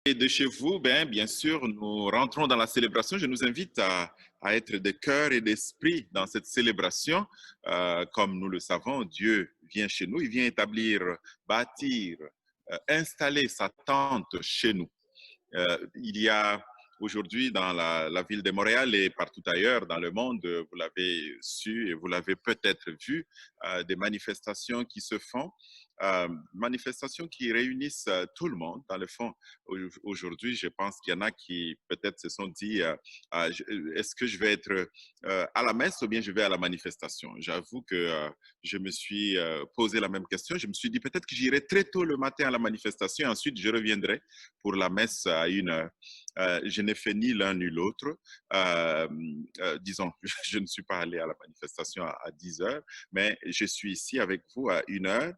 Et de chez vous, bien sûr, nous rentrons dans la célébration. Je nous invite à être de cœur et d'esprit dans cette célébration. Comme nous le savons, Dieu vient chez nous, il vient établir, bâtir, installer sa tente chez nous. Il y a aujourd'hui dans la ville de Montréal et partout ailleurs dans le monde, vous l'avez su et vous l'avez peut-être vu, des manifestations qui se font, manifestations qui réunissent tout le monde. Dans le fond, aujourd'hui, je pense qu'il y en a qui peut-être se sont dit, est-ce que je vais être à la messe ou bien je vais à la manifestation? J'avoue que je me suis posé la même question. Je me suis dit peut-être que j'irai très tôt le matin à la manifestation et ensuite je reviendrai pour la messe à 1 heure. Je n'ai fait ni l'un ni l'autre. Disons, je ne suis pas allé à la manifestation à 10 heures, mais je suis ici avec vous à 1 heure.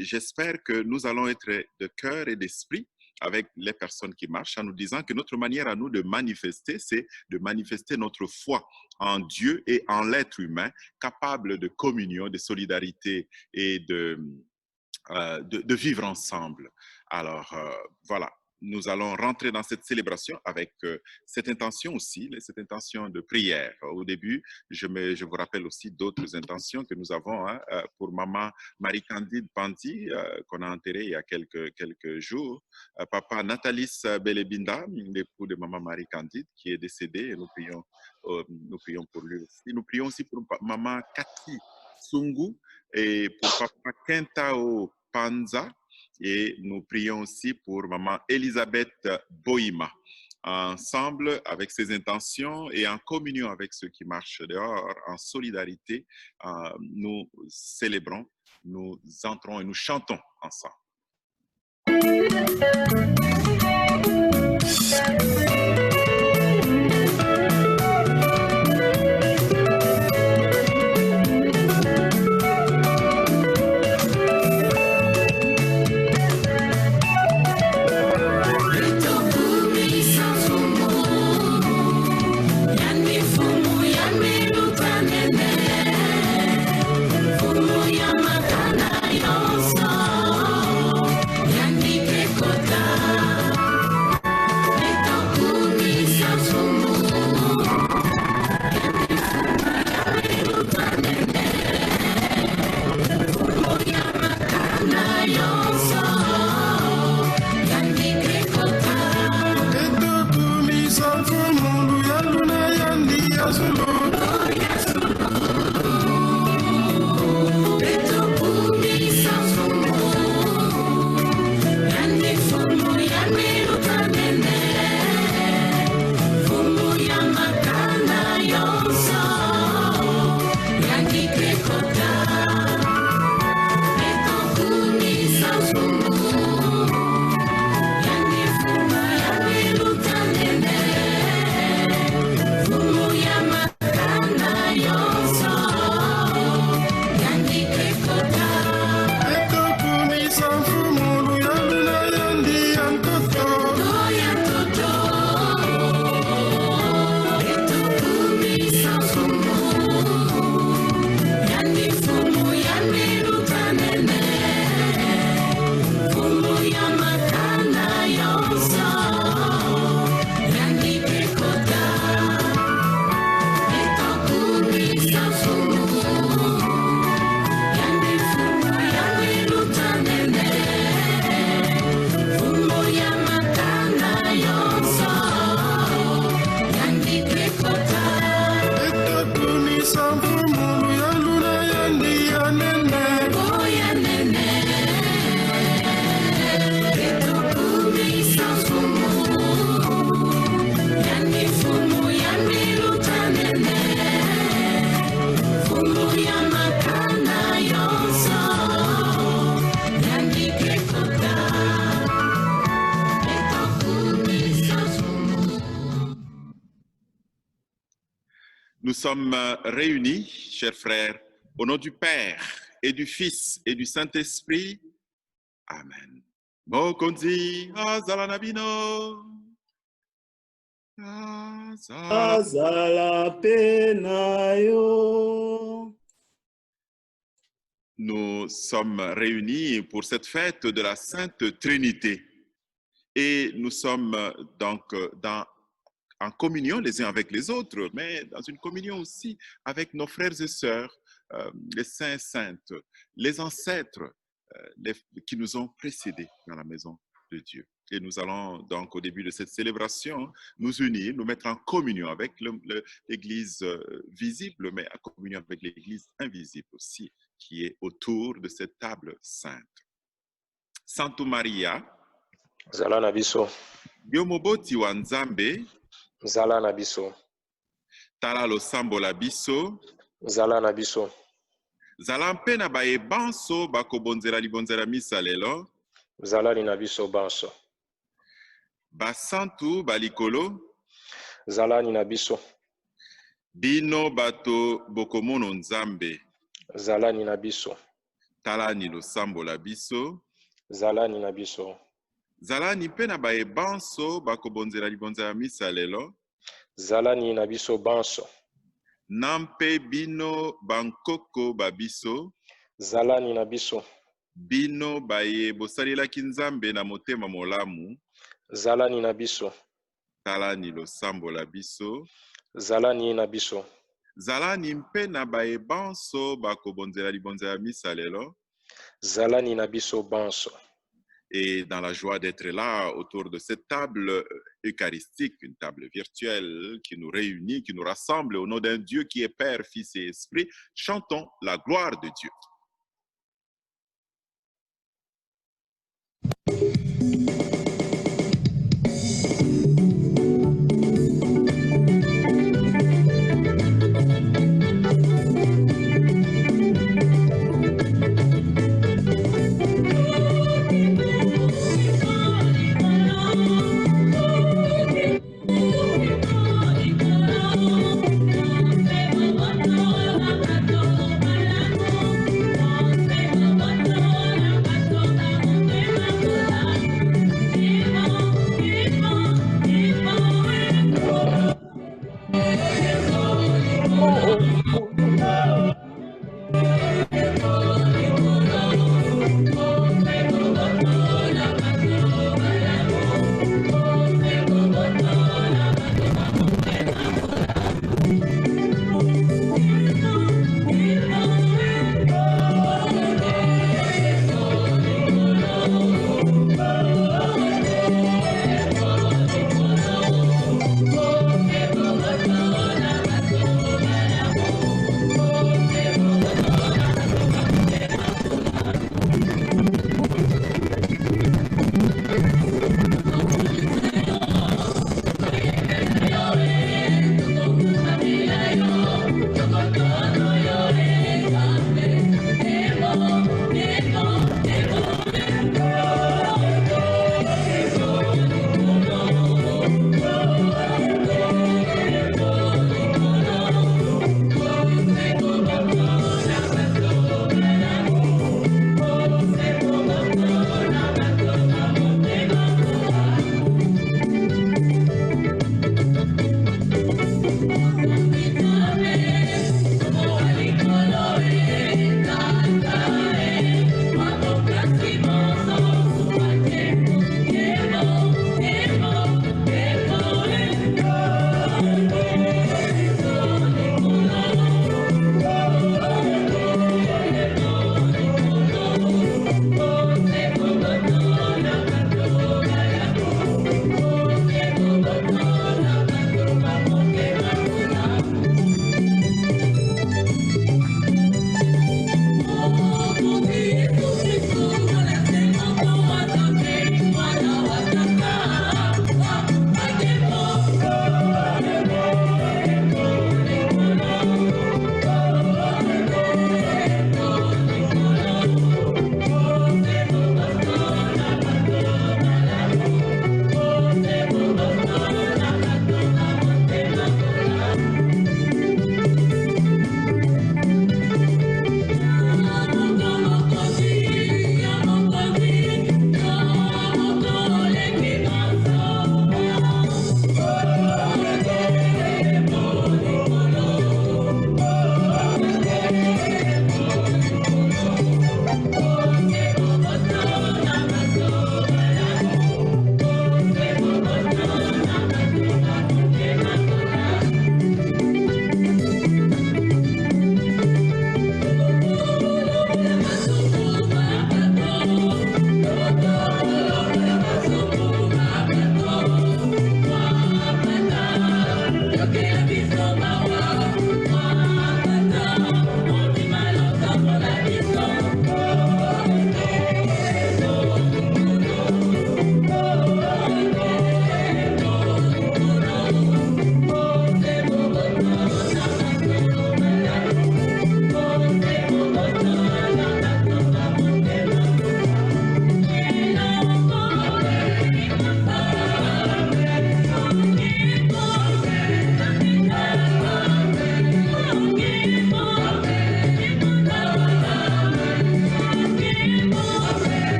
J'espère que nous allons être de cœur et d'esprit avec les personnes qui marchent en nous disant que notre manière à nous de manifester, c'est de manifester notre foi en Dieu et en l'être humain, capable de communion, de solidarité et de vivre ensemble. Alors, voilà, nous allons rentrer dans cette célébration avec cette intention aussi, cette intention de prière. Au début, je vous rappelle aussi d'autres intentions que nous avons pour maman Marie-Candide Pandi, qu'on a enterrée il y a quelques jours. Papa Nathalis Belebinda, l'époux de maman Marie-Candide, qui est décédé, et nous prions pour lui aussi. Nous prions aussi pour maman Cathy Sungu et pour papa Kentao Panza, et nous prions aussi pour maman Elisabeth Boima. Ensemble, avec ces intentions et en communion avec ceux qui marchent dehors, en solidarité, nous célébrons, nous entrons et nous chantons ensemble. Nous sommes réunis, chers frères, au nom du Père et du Fils et du Saint-Esprit. Amen. Mokonzi azalanabino. Azala penayo. Nous sommes réunis pour cette fête de la Sainte Trinité. Et nous sommes donc en communion les uns avec les autres, mais dans une communion aussi avec nos frères et sœurs, les saints et saintes, les ancêtres qui nous ont précédés dans la maison de Dieu. Et nous allons donc au début de cette célébration nous unir, nous mettre en communion avec l'Église visible, mais en communion avec l'Église invisible aussi, qui est autour de cette table sainte. Sainte Maria, Zala na biso. yo moboti wa Nzambe, Zala na biso. tala losambo la biso, Zala na biso. zala mpe na bayebanso bakobonzela libonzela misa lelo, Zala ni na biso banso. basantu balikolo, Zala ni na biso. bino bato bokomono Nzambe, Zala ni na biso. tala ni losambo la biso, Zala ni na biso. zala ni mpe na bayebanso bakobonzela libonzela misa lelo, Zala ni na biso banso. na mpe bino bankoko babiso, Zala ni na biso. bino baye bosalelaki Nzambe na motema molamu, Zala ni na biso. tala ni losambo la biso, Zala ni na biso. zala ni mpe na bayebanso bakobonzela libonzela misa lelo. Zala ni na biso banso. Et dans la joie d'être là autour de cette table eucharistique, une table virtuelle qui nous réunit, qui nous rassemble au nom d'un Dieu qui est Père, Fils et Esprit, chantons la gloire de Dieu. Thank you.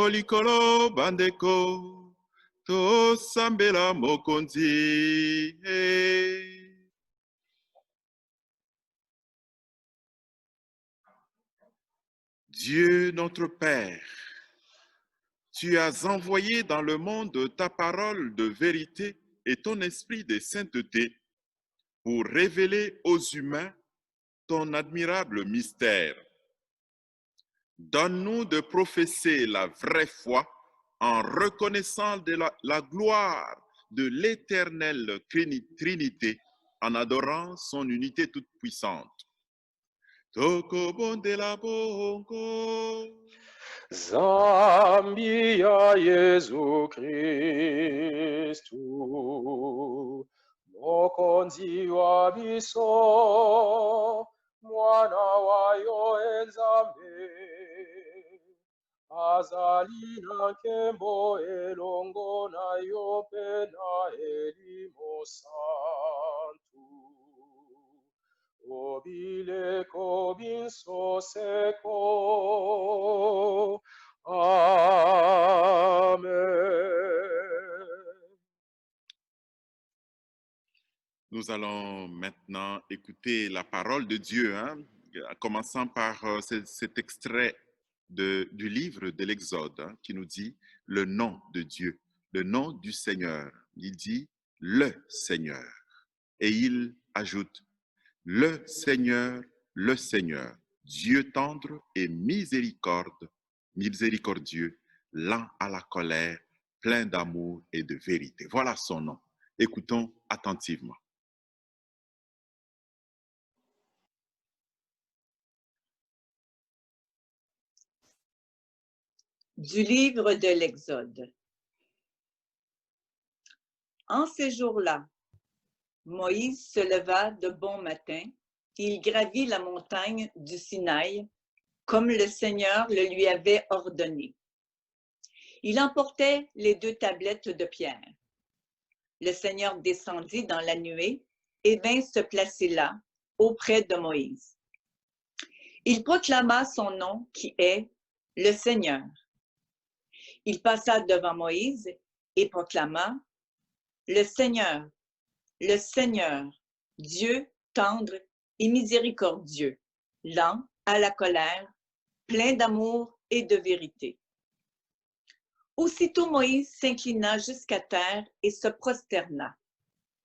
likolo bandeko, tosambela mokonzi. Dieu notre Père, tu as envoyé dans le monde ta parole de vérité et ton esprit de sainteté pour révéler aux humains ton admirable mystère. Donne-nous de professer la vraie foi en reconnaissant la gloire de l'éternelle Trinité, en adorant son unité toute puissante. Tokobondela bongo. Zambi ya Yesu Kristu, mokonzi wa biso, mwana wayo Nzambe, azali na nkembo elongo na yo pe na elimo santu. Obileko binso seko. Amen. Nous allons maintenant écouter la parole de Dieu, commençant par cet extrait du livre de l'Exode qui nous dit le nom de Dieu, le nom du Seigneur. Il dit le Seigneur. Et il ajoute le Seigneur, Dieu tendre et miséricordieux, lent à la colère, plein d'amour et de vérité. Voilà son nom. Écoutons attentivement. Du livre de l'Exode. En ces jours-là, Moïse se leva de bon matin, il gravit la montagne du Sinaï, comme le Seigneur le lui avait ordonné. Il emportait les 2 tablettes de pierre. Le Seigneur descendit dans la nuée et vint se placer là, auprès de Moïse. Il proclama son nom qui est le Seigneur. Il passa devant Moïse et proclama le Seigneur, Dieu tendre et miséricordieux, lent à la colère, plein d'amour et de vérité. Aussitôt Moïse s'inclina jusqu'à terre et se prosterna.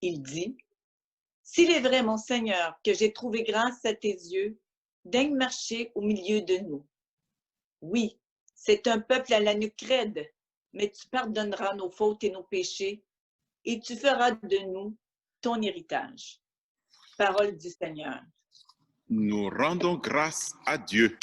Il dit, « S'il est vrai, mon Seigneur, que j'ai trouvé grâce à tes yeux, daigne marcher au milieu de nous. Oui, c'est un peuple à la nuque raide, mais tu pardonneras nos fautes et nos péchés, et tu feras de nous ton héritage. » Parole du Seigneur. Nous rendons grâce à Dieu.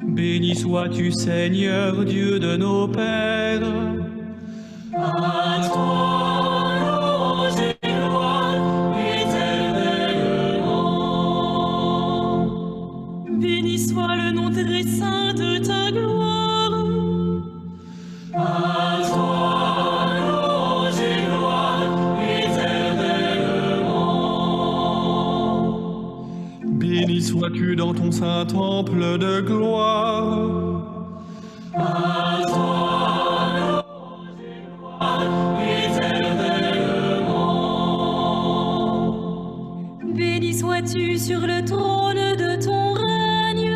Béni sois-tu, Seigneur, Dieu de nos pères. À toi, louange et gloire éternellement. Béni soit le nom très saint de ta gloire. À toi, louange et gloire éternellement. Béni sois-tu dans ton saint temple de gloire. À toi, louange et gloire éternellement. Béni sois-tu sur le trône de ton règne.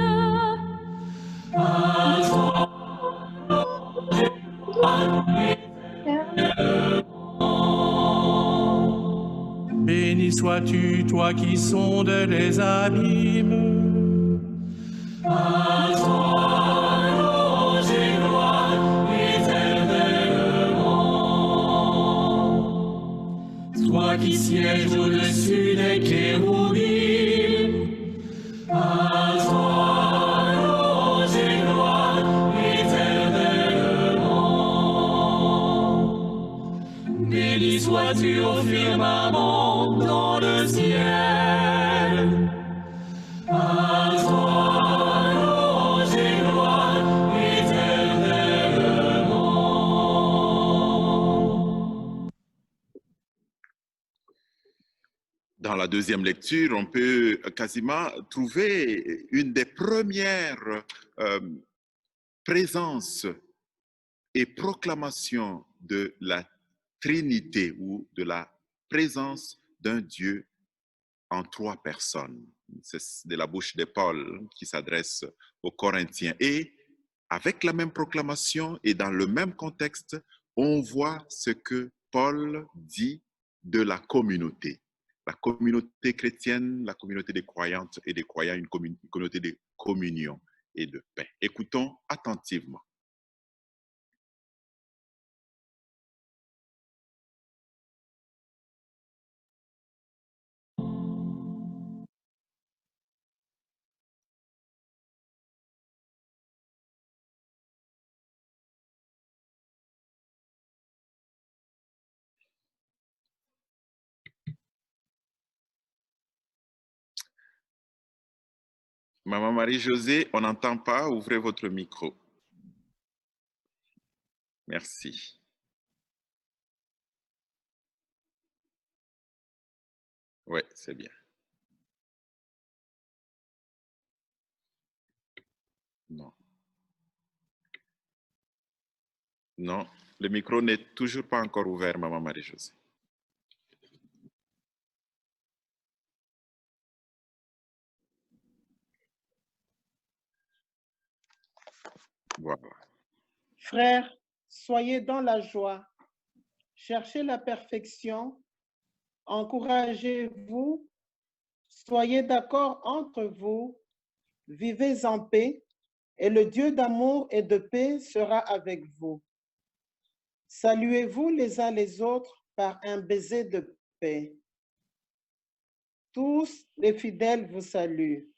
À toi, louange et gloire éternellement. Béni sois-tu, toi qui sondes les abîmes. À toi, louange et gloire éternellement. Toi qui sièges au-dessus des kéroubim. À toi, louange et gloire éternellement. Béni sois-tu au firmament dans le ciel. À toi, dans la deuxième lecture, on peut quasiment trouver une des premières présences et proclamations de la Trinité ou de la présence d'un Dieu en 3 personnes. C'est de la bouche de Paul qui s'adresse aux Corinthiens. Et avec la même proclamation et dans le même contexte, on voit ce que Paul dit de la communauté. La communauté chrétienne, la communauté des croyantes et des croyants, une communauté de communion et de paix. Écoutons attentivement. Maman Marie-Josée, on n'entend pas. Ouvrez votre micro. Merci. Oui, c'est bien. Non. Non, le micro n'est toujours pas encore ouvert, Maman Marie-Josée. Voilà. Frères, soyez dans la joie, cherchez la perfection, encouragez-vous, soyez d'accord entre vous, vivez en paix, et le Dieu d'amour et de paix sera avec vous. Saluez-vous les uns les autres par un baiser de paix. Tous les fidèles vous saluent.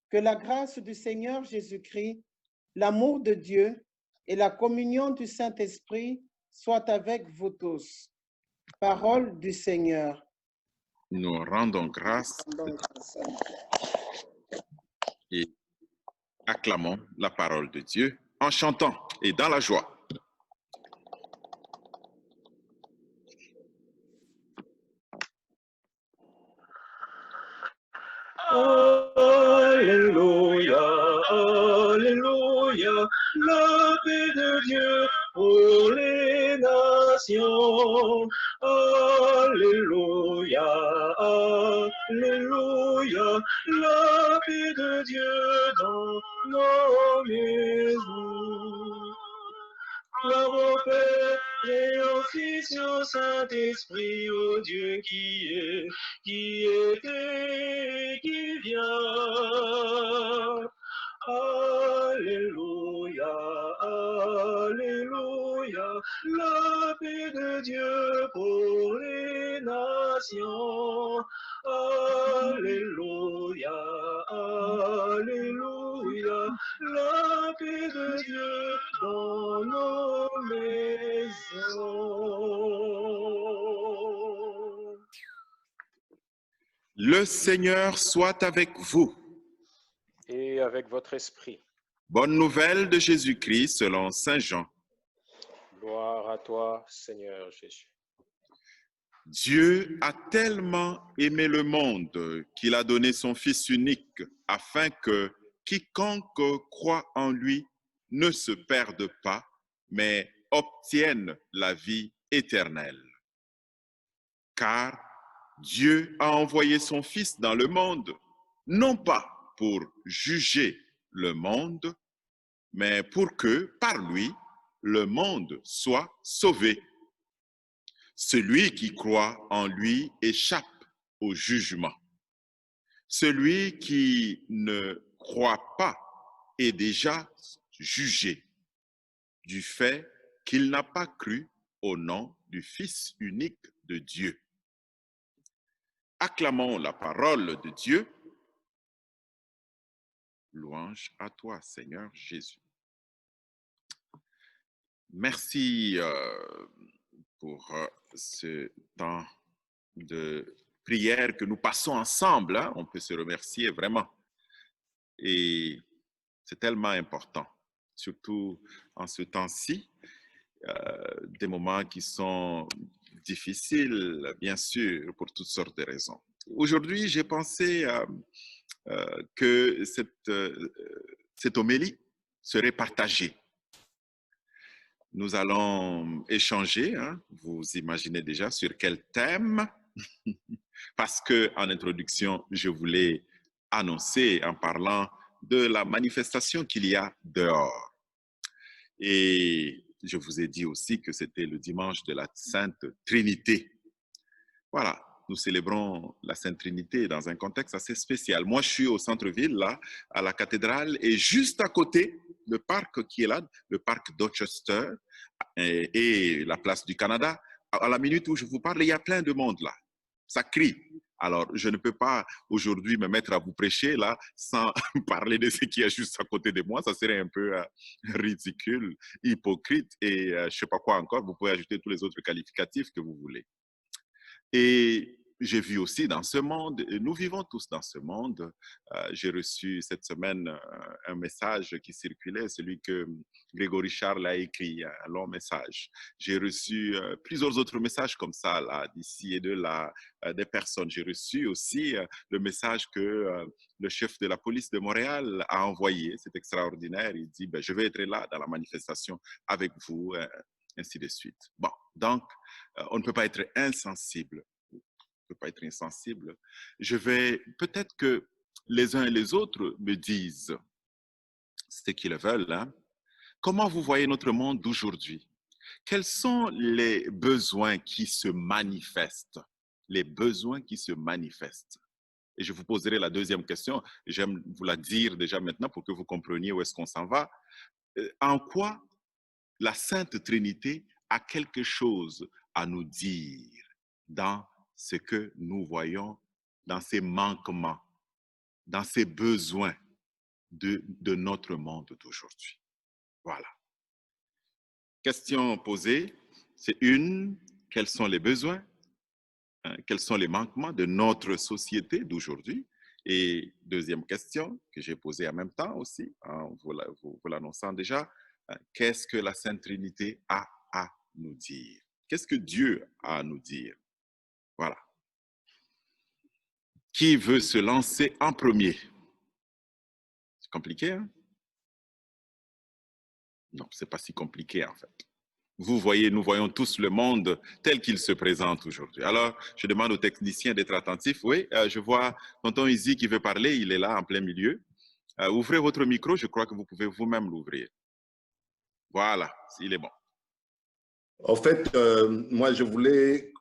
Que la grâce du Seigneur Jésus-Christ, l'amour de Dieu et la communion du Saint-Esprit soient avec vous tous. Parole du Seigneur. Nous rendons grâce et acclamons la parole de Dieu en chantant et dans la joie. Alléluia, Alléluia, la paix de Dieu pour les nations. Alléluia, Alléluia, la paix de Dieu dans nos maisons. Gloire au Père et au Fils et au Saint-Esprit, au Dieu qui était et qui vient. Alléluia, Alléluia, la paix de Dieu pour les nations. Alléluia, Alléluia, la paix de Dieu dans nos maisons. Le Seigneur soit avec vous. Et avec votre esprit. Bonne nouvelle de Jésus-Christ selon Saint Jean. Gloire à toi, Seigneur Jésus. Dieu a tellement aimé le monde qu'il a donné son Fils unique afin que quiconque croit en lui ne se perde pas, mais obtienne la vie éternelle. Car Dieu a envoyé son Fils dans le monde, non pas pour juger le monde, mais pour que, par lui, le monde soit sauvé. Celui qui croit en lui échappe au jugement. Celui qui ne croit pas est déjà jugé du fait qu'il n'a pas cru au nom du Fils unique de Dieu. Acclamons la parole de Dieu. Louange à toi, Seigneur Jésus. Merci pour ce temps de prière que nous passons ensemble. Hein? On peut se remercier vraiment. Et c'est tellement important, surtout en ce temps-ci, des moments qui sont difficile, bien sûr, pour toutes sortes de raisons. Aujourd'hui, j'ai pensé que cette homélie serait partagée. Nous allons échanger, hein, vous imaginez déjà sur quel thème, parce qu'en introduction, je voulais annoncer en parlant de la manifestation qu'il y a dehors. Et je vous ai dit aussi que c'était le dimanche de la Sainte Trinité. Voilà, nous célébrons la Sainte Trinité dans un contexte assez spécial. Moi, je suis au centre-ville, là, à la cathédrale, et juste à côté, le parc qui est là, le parc Dorchester et la place du Canada, à la minute où je vous parle, il y a plein de monde là. Ça crie. Alors, je ne peux pas aujourd'hui me mettre à vous prêcher là sans parler de ce qui est juste à côté de moi. Ça serait un peu ridicule, hypocrite et je ne sais pas quoi encore. Vous pouvez ajouter tous les autres qualificatifs que vous voulez. Et j'ai vu aussi dans ce monde, et nous vivons tous dans ce monde, j'ai reçu cette semaine un message qui circulait, celui que Grégory Charles a écrit, un long message. J'ai reçu plusieurs autres messages comme ça, là, d'ici et de là, des personnes. J'ai reçu aussi le message que le chef de la police de Montréal a envoyé. C'est extraordinaire. Il dit, ben, je vais être là dans la manifestation avec vous, ainsi de suite. Bon, donc, on ne peut pas être insensible. On ne peut pas être insensible. Je vais, peut-être que les uns et les autres me disent ce qu'ils veulent. Hein? Comment vous voyez notre monde d'aujourd'hui? Quels sont les besoins qui se manifestent? Les besoins qui se manifestent. Et je vous poserai la deuxième question. J'aime vous la dire déjà maintenant pour que vous compreniez où est-ce qu'on s'en va. En quoi la Sainte Trinité a quelque chose à nous dire dans ce que nous voyons, dans ces manquements, dans ces besoins de notre monde d'aujourd'hui. Voilà. Question posée, c'est une, quels sont les besoins, hein, quels sont les manquements de notre société d'aujourd'hui? Et deuxième question que j'ai posée en même temps aussi, en vous l'annonçant déjà, qu'est-ce que la Sainte Trinité a à nous dire? Qu'est-ce que Dieu a à nous dire? Voilà. Qui veut se lancer en premier? C'est compliqué, hein? Non, c'est pas si compliqué en fait. Vous voyez, nous voyons tous le monde tel qu'il se présente aujourd'hui. Alors, je demande aux techniciens d'être attentifs. Oui, je vois tonton Izzy qui veut parler, il est là en plein milieu. Ouvrez votre micro, je crois que vous pouvez vous-même l'ouvrir. Voilà, il est bon. En fait, moi, je voulais,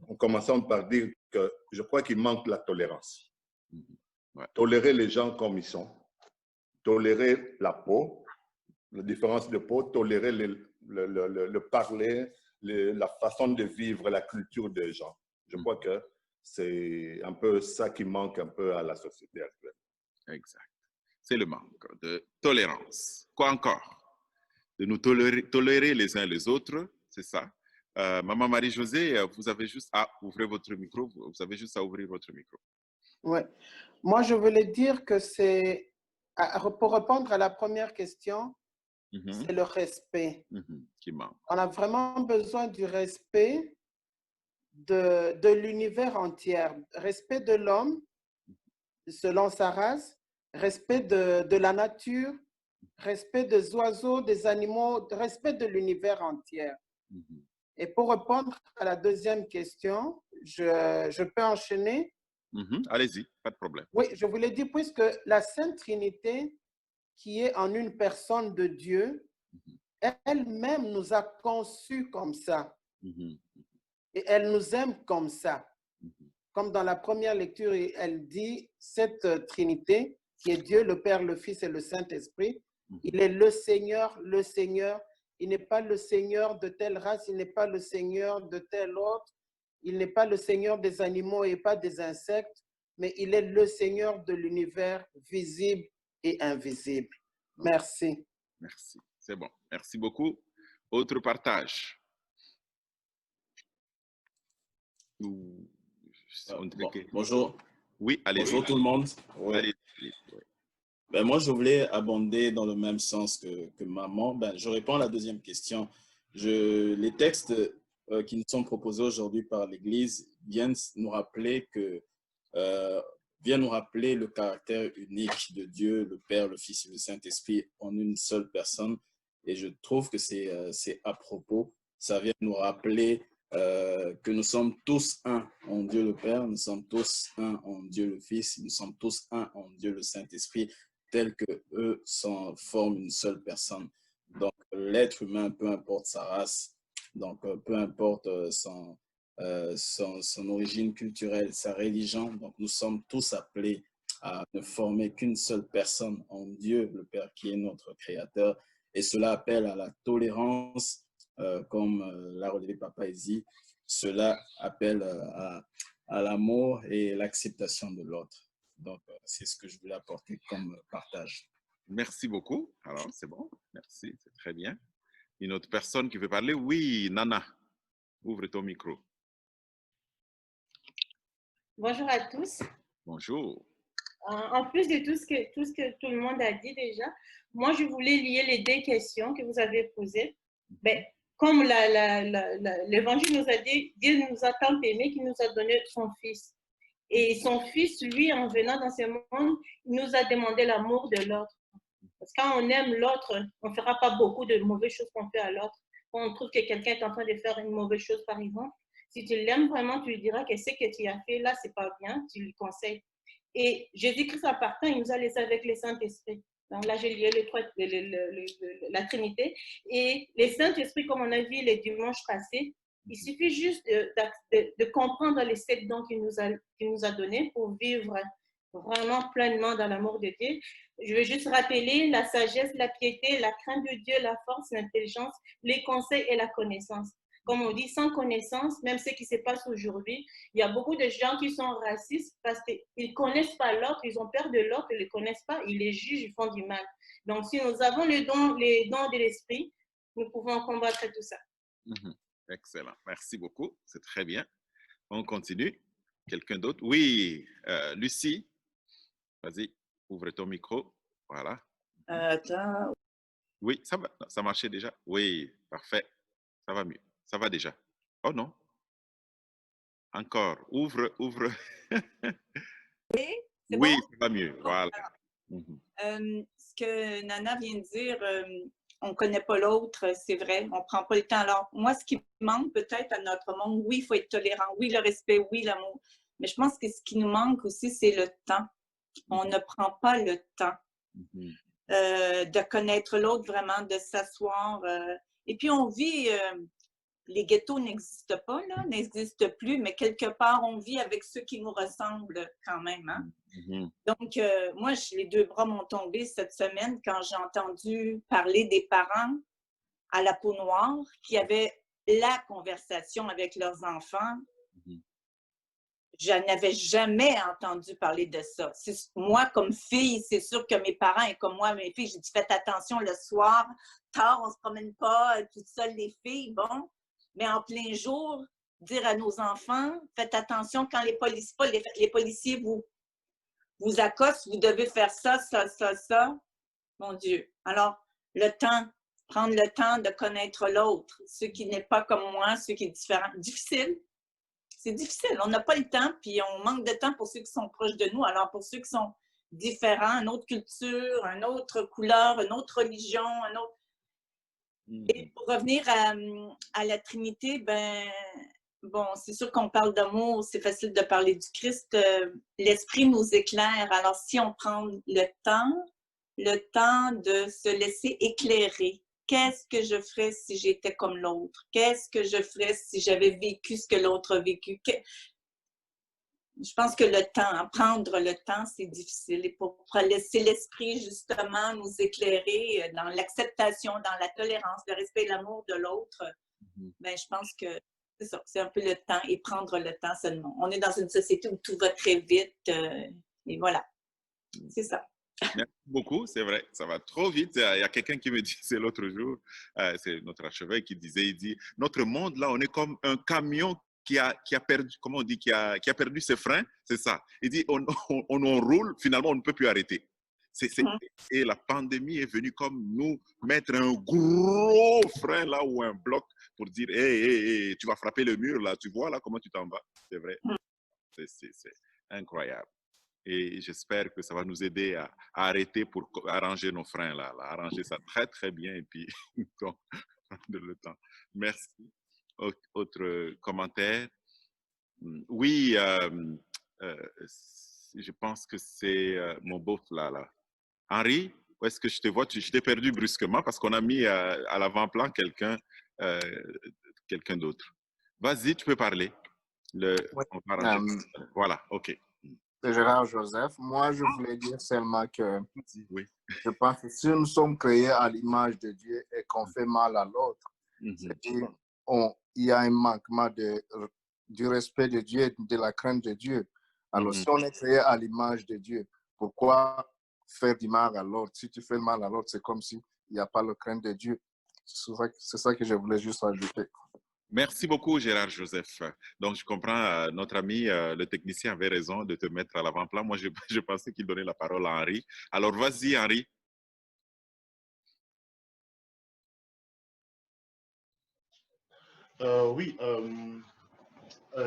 en commençant par dire que je crois qu'il manque la tolérance. Ouais. Tolérer les gens comme ils sont, tolérer la peau, la différence de peau, tolérer le parler, la façon de vivre, la culture des gens. Je crois que c'est un peu ça qui manque un peu à la société actuelle. Exact. C'est le manque de tolérance. Quoi encore? De nous tolérer les uns les autres, c'est ça. Maman Marie-Josée, vous avez juste à ouvrir votre micro. Vous avez juste à ouvrir votre micro. Oui. Moi, je voulais dire que c'est, pour répondre à la première question, c'est le respect. Qui manque. On a vraiment besoin du respect de l'univers entier. Respect de l'homme, selon sa race, respect de la nature, respect des oiseaux, des animaux, respect de l'univers entier. Et pour répondre à la deuxième question, je peux enchaîner. Allez-y, pas de problème. Oui, je voulais dire, puisque la Sainte Trinité, qui est en une personne de Dieu, elle-même nous a conçus comme ça. Et elle nous aime comme ça. Comme dans la première lecture, elle dit, cette Trinité, qui est Dieu, le Père, le Fils et le Saint-Esprit, il est le Seigneur, le Seigneur. Il n'est pas le Seigneur de telle race, il n'est pas le Seigneur de tel autre, il n'est pas le Seigneur des animaux et pas des insectes, mais il est le Seigneur de l'univers visible et invisible. Merci. Merci, c'est bon. Merci beaucoup. Autre partage? Bonjour. Oui, allez-y. Bonjour tout le monde. Ouais. Allez-y. Ben, moi, je voulais abonder dans le même sens que maman. Ben, je réponds à la deuxième question. Les textes qui nous sont proposés aujourd'hui par l'Église viennent nous rappeler le caractère unique de Dieu, le Père, le Fils et le Saint-Esprit en une seule personne. Et je trouve que c'est à propos. Ça vient nous rappeler que nous sommes tous un en Dieu le Père, nous sommes tous un en Dieu le Fils, nous sommes tous un en Dieu le Saint-Esprit, tels que eux forment une seule personne. Donc, l'être humain, peu importe sa race, donc peu importe son origine culturelle, sa religion, donc nous sommes tous appelés à ne former qu'une seule personne en Dieu, le Père qui est notre Créateur. Et cela appelle à la tolérance, comme l'a relevé Papa Ezi. Cela appelle à l'amour et l'acceptation de l'autre. Donc, c'est ce que je voulais apporter comme partage. Merci beaucoup. Alors, c'est bon. Merci, c'est très bien. Une autre personne qui veut parler? Oui, Nana, ouvre ton micro. Bonjour à tous. Bonjour. En plus de tout ce que tout le monde a dit déjà, moi, je voulais lier les deux questions que vous avez posées. Ben, comme l'Évangile nous a dit, Dieu nous a tant aimés qu'il nous a donné son Fils. Et son Fils, lui, en venant dans ce monde, il nous a demandé l'amour de l'autre. Parce que quand on aime l'autre, on ne fera pas beaucoup de mauvaises choses qu'on fait à l'autre. Quand on trouve que quelqu'un est en train de faire une mauvaise chose, par exemple, si tu l'aimes vraiment, tu lui diras que ce que tu as fait là, ce n'est pas bien, tu lui conseilles. Et Jésus-Christ, en partant, il nous a laissé avec le Saint-Esprit. Donc là, j'ai lié la Trinité. Et le Saint-Esprit, comme on a vu les dimanches passés, il suffit juste de comprendre les 7 dons qu'il nous a donnés pour vivre vraiment pleinement dans l'amour de Dieu. Je vais juste rappeler la sagesse, la piété, la crainte de Dieu, la force, l'intelligence, les conseils et la connaissance. Comme on dit, sans connaissance, même ce qui se passe aujourd'hui, il y a beaucoup de gens qui sont racistes parce qu'ils ne connaissent pas l'autre, ils ont peur de l'autre, ils ne le connaissent pas, ils les jugent, ils font du mal. Donc, si nous avons les dons de l'esprit, nous pouvons combattre tout ça. Excellent. Merci beaucoup. C'est très bien. On continue. Quelqu'un d'autre? Oui, Lucie. Vas-y, ouvre ton micro. Voilà. Attends. Oui, ça va. Ça marchait déjà? Oui, parfait. Ça va mieux. Ça va déjà. Oh non. Encore. Ouvre. Oui, c'est oui, bon? ça va mieux. Voilà. Ce que Nana vient de dire, on ne connaît pas l'autre, c'est vrai, on ne prend pas le temps. Alors, moi, ce qui manque peut-être à notre monde, oui, il faut être tolérant, oui, le respect, oui, l'amour. Mais je pense que ce qui nous manque aussi, c'est le temps. On ne prend pas le temps de connaître l'autre vraiment, de s'asseoir. Et puis, on vit, les ghettos n'existent pas, là, n'existent plus, mais quelque part, on vit avec ceux qui nous ressemblent quand même. Hein? Donc, moi, les 2 bras m'ont tombé cette semaine quand j'ai entendu parler des parents à la peau noire qui avaient la conversation avec leurs enfants. Je n'avais jamais entendu parler de ça. Moi, comme fille, c'est sûr que mes parents et comme moi, mes filles, j'ai dit « Faites attention le soir, tard, on ne se promène pas, toutes seules les filles. » Bon, mais en plein jour, dire à nos enfants « Faites attention quand les policiers vous accostent, vous devez faire ça, ça, ça, ça. » Mon Dieu. Alors, le temps, prendre le temps de connaître l'autre, ce qui n'est pas comme moi, ce qui est différent. Difficile. C'est difficile. On n'a pas le temps, puis on manque de temps pour ceux qui sont proches de nous. Alors, pour ceux qui sont différents, une autre culture, une autre couleur, une autre religion, un autre... Et pour revenir à la Trinité, ben, bon, c'est sûr qu'on parle d'amour, c'est facile de parler du Christ. L'Esprit nous éclaire. Alors, si on prend le temps de se laisser éclairer, qu'est-ce que je ferais si j'étais comme l'autre? Qu'est-ce que je ferais si j'avais vécu ce que l'autre a vécu? Je pense que le temps, prendre le temps, c'est difficile. Et pour laisser l'esprit, justement, nous éclairer dans l'acceptation, dans la tolérance, le respect et l'amour de l'autre, ben, je pense que c'est ça, c'est un peu le temps et prendre le temps seulement. On est dans une société où tout va très vite et voilà, c'est ça. Merci beaucoup, c'est vrai, ça va trop vite. Il y a quelqu'un qui me disait l'autre jour, c'est notre archevêque qui disait, il dit, notre monde là, on est comme un camion qui a perdu, comment on dit, qui a perdu ses freins, c'est ça. Il dit, on roule, finalement, on ne peut plus arrêter. Et la pandémie est venue comme nous mettre un gros frein là ou un bloc pour dire hey, tu vas frapper le mur, là, tu vois là comment tu t'en vas. C'est vrai. C'est incroyable. Et j'espère que ça va nous aider à arrêter pour arranger nos freins, là, arranger ça très, très bien et puis prendre le temps. Merci. Autre commentaire? Oui, je pense que c'est mon beau là. Henri, où est-ce que je te vois? Je t'ai perdu brusquement parce qu'on a mis à l'avant-plan quelqu'un d'autre. Vas-y, tu peux parler. Oui. On va arranger. Voilà, OK. C'est Gérard Joseph. Moi, je voulais dire seulement que oui. je pense que si nous sommes créés à l'image de Dieu et qu'on fait mal à l'autre, c'est-à-dire il y a un manquement du respect de Dieu et de la crainte de Dieu. Alors, si on est créé à l'image de Dieu, pourquoi faire du mal à l'autre? Si tu fais le mal à l'autre, c'est comme s'il n'y a pas la crainte de Dieu. C'est ça que je voulais juste ajouter. Merci beaucoup, Gérard Joseph. Donc, je comprends, notre ami, le technicien avait raison de te mettre à l'avant-plan. Moi, je pensais qu'il donnait la parole à Henri. Alors, vas-y, Henri. Oui,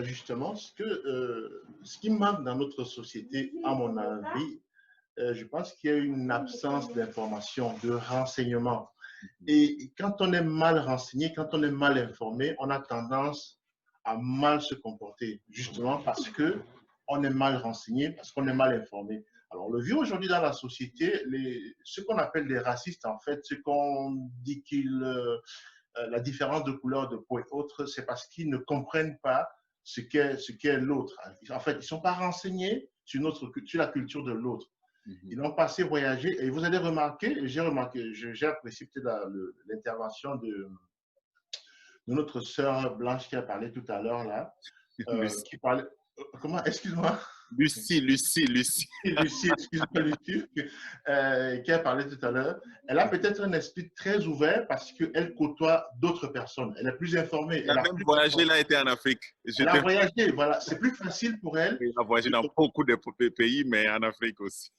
justement, ce qui manque dans notre société, à mon avis, je pense qu'il y a une absence d'information, de renseignement. Et quand on est mal renseigné, quand on est mal informé, on a tendance à mal se comporter, justement parce qu'on est mal renseigné, parce qu'on est mal informé. Alors, on le vit aujourd'hui dans la société, ce qu'on appelle les racistes, en fait, ce qu'on dit la différence de couleur de peau et autres, c'est parce qu'ils ne comprennent pas ce qu'est l'autre. En fait, ils ne sont pas renseignés sur la culture de l'autre. Ils l'ont passé voyager et vous allez remarquer, j'ai apprécié peut-être l'intervention de notre sœur Blanche qui a parlé tout à l'heure là, qui parlait, comment, excuse-moi? Lucie, excuse-moi, Lucie, qui a parlé tout à l'heure. Elle a peut-être un esprit très ouvert parce qu'elle côtoie d'autres personnes. Elle est plus informée. Elle a même voyagé, elle a été en Afrique. Elle a voyagé, voilà. C'est plus facile pour elle. Elle a voyagé dans beaucoup de pays, mais en Afrique aussi.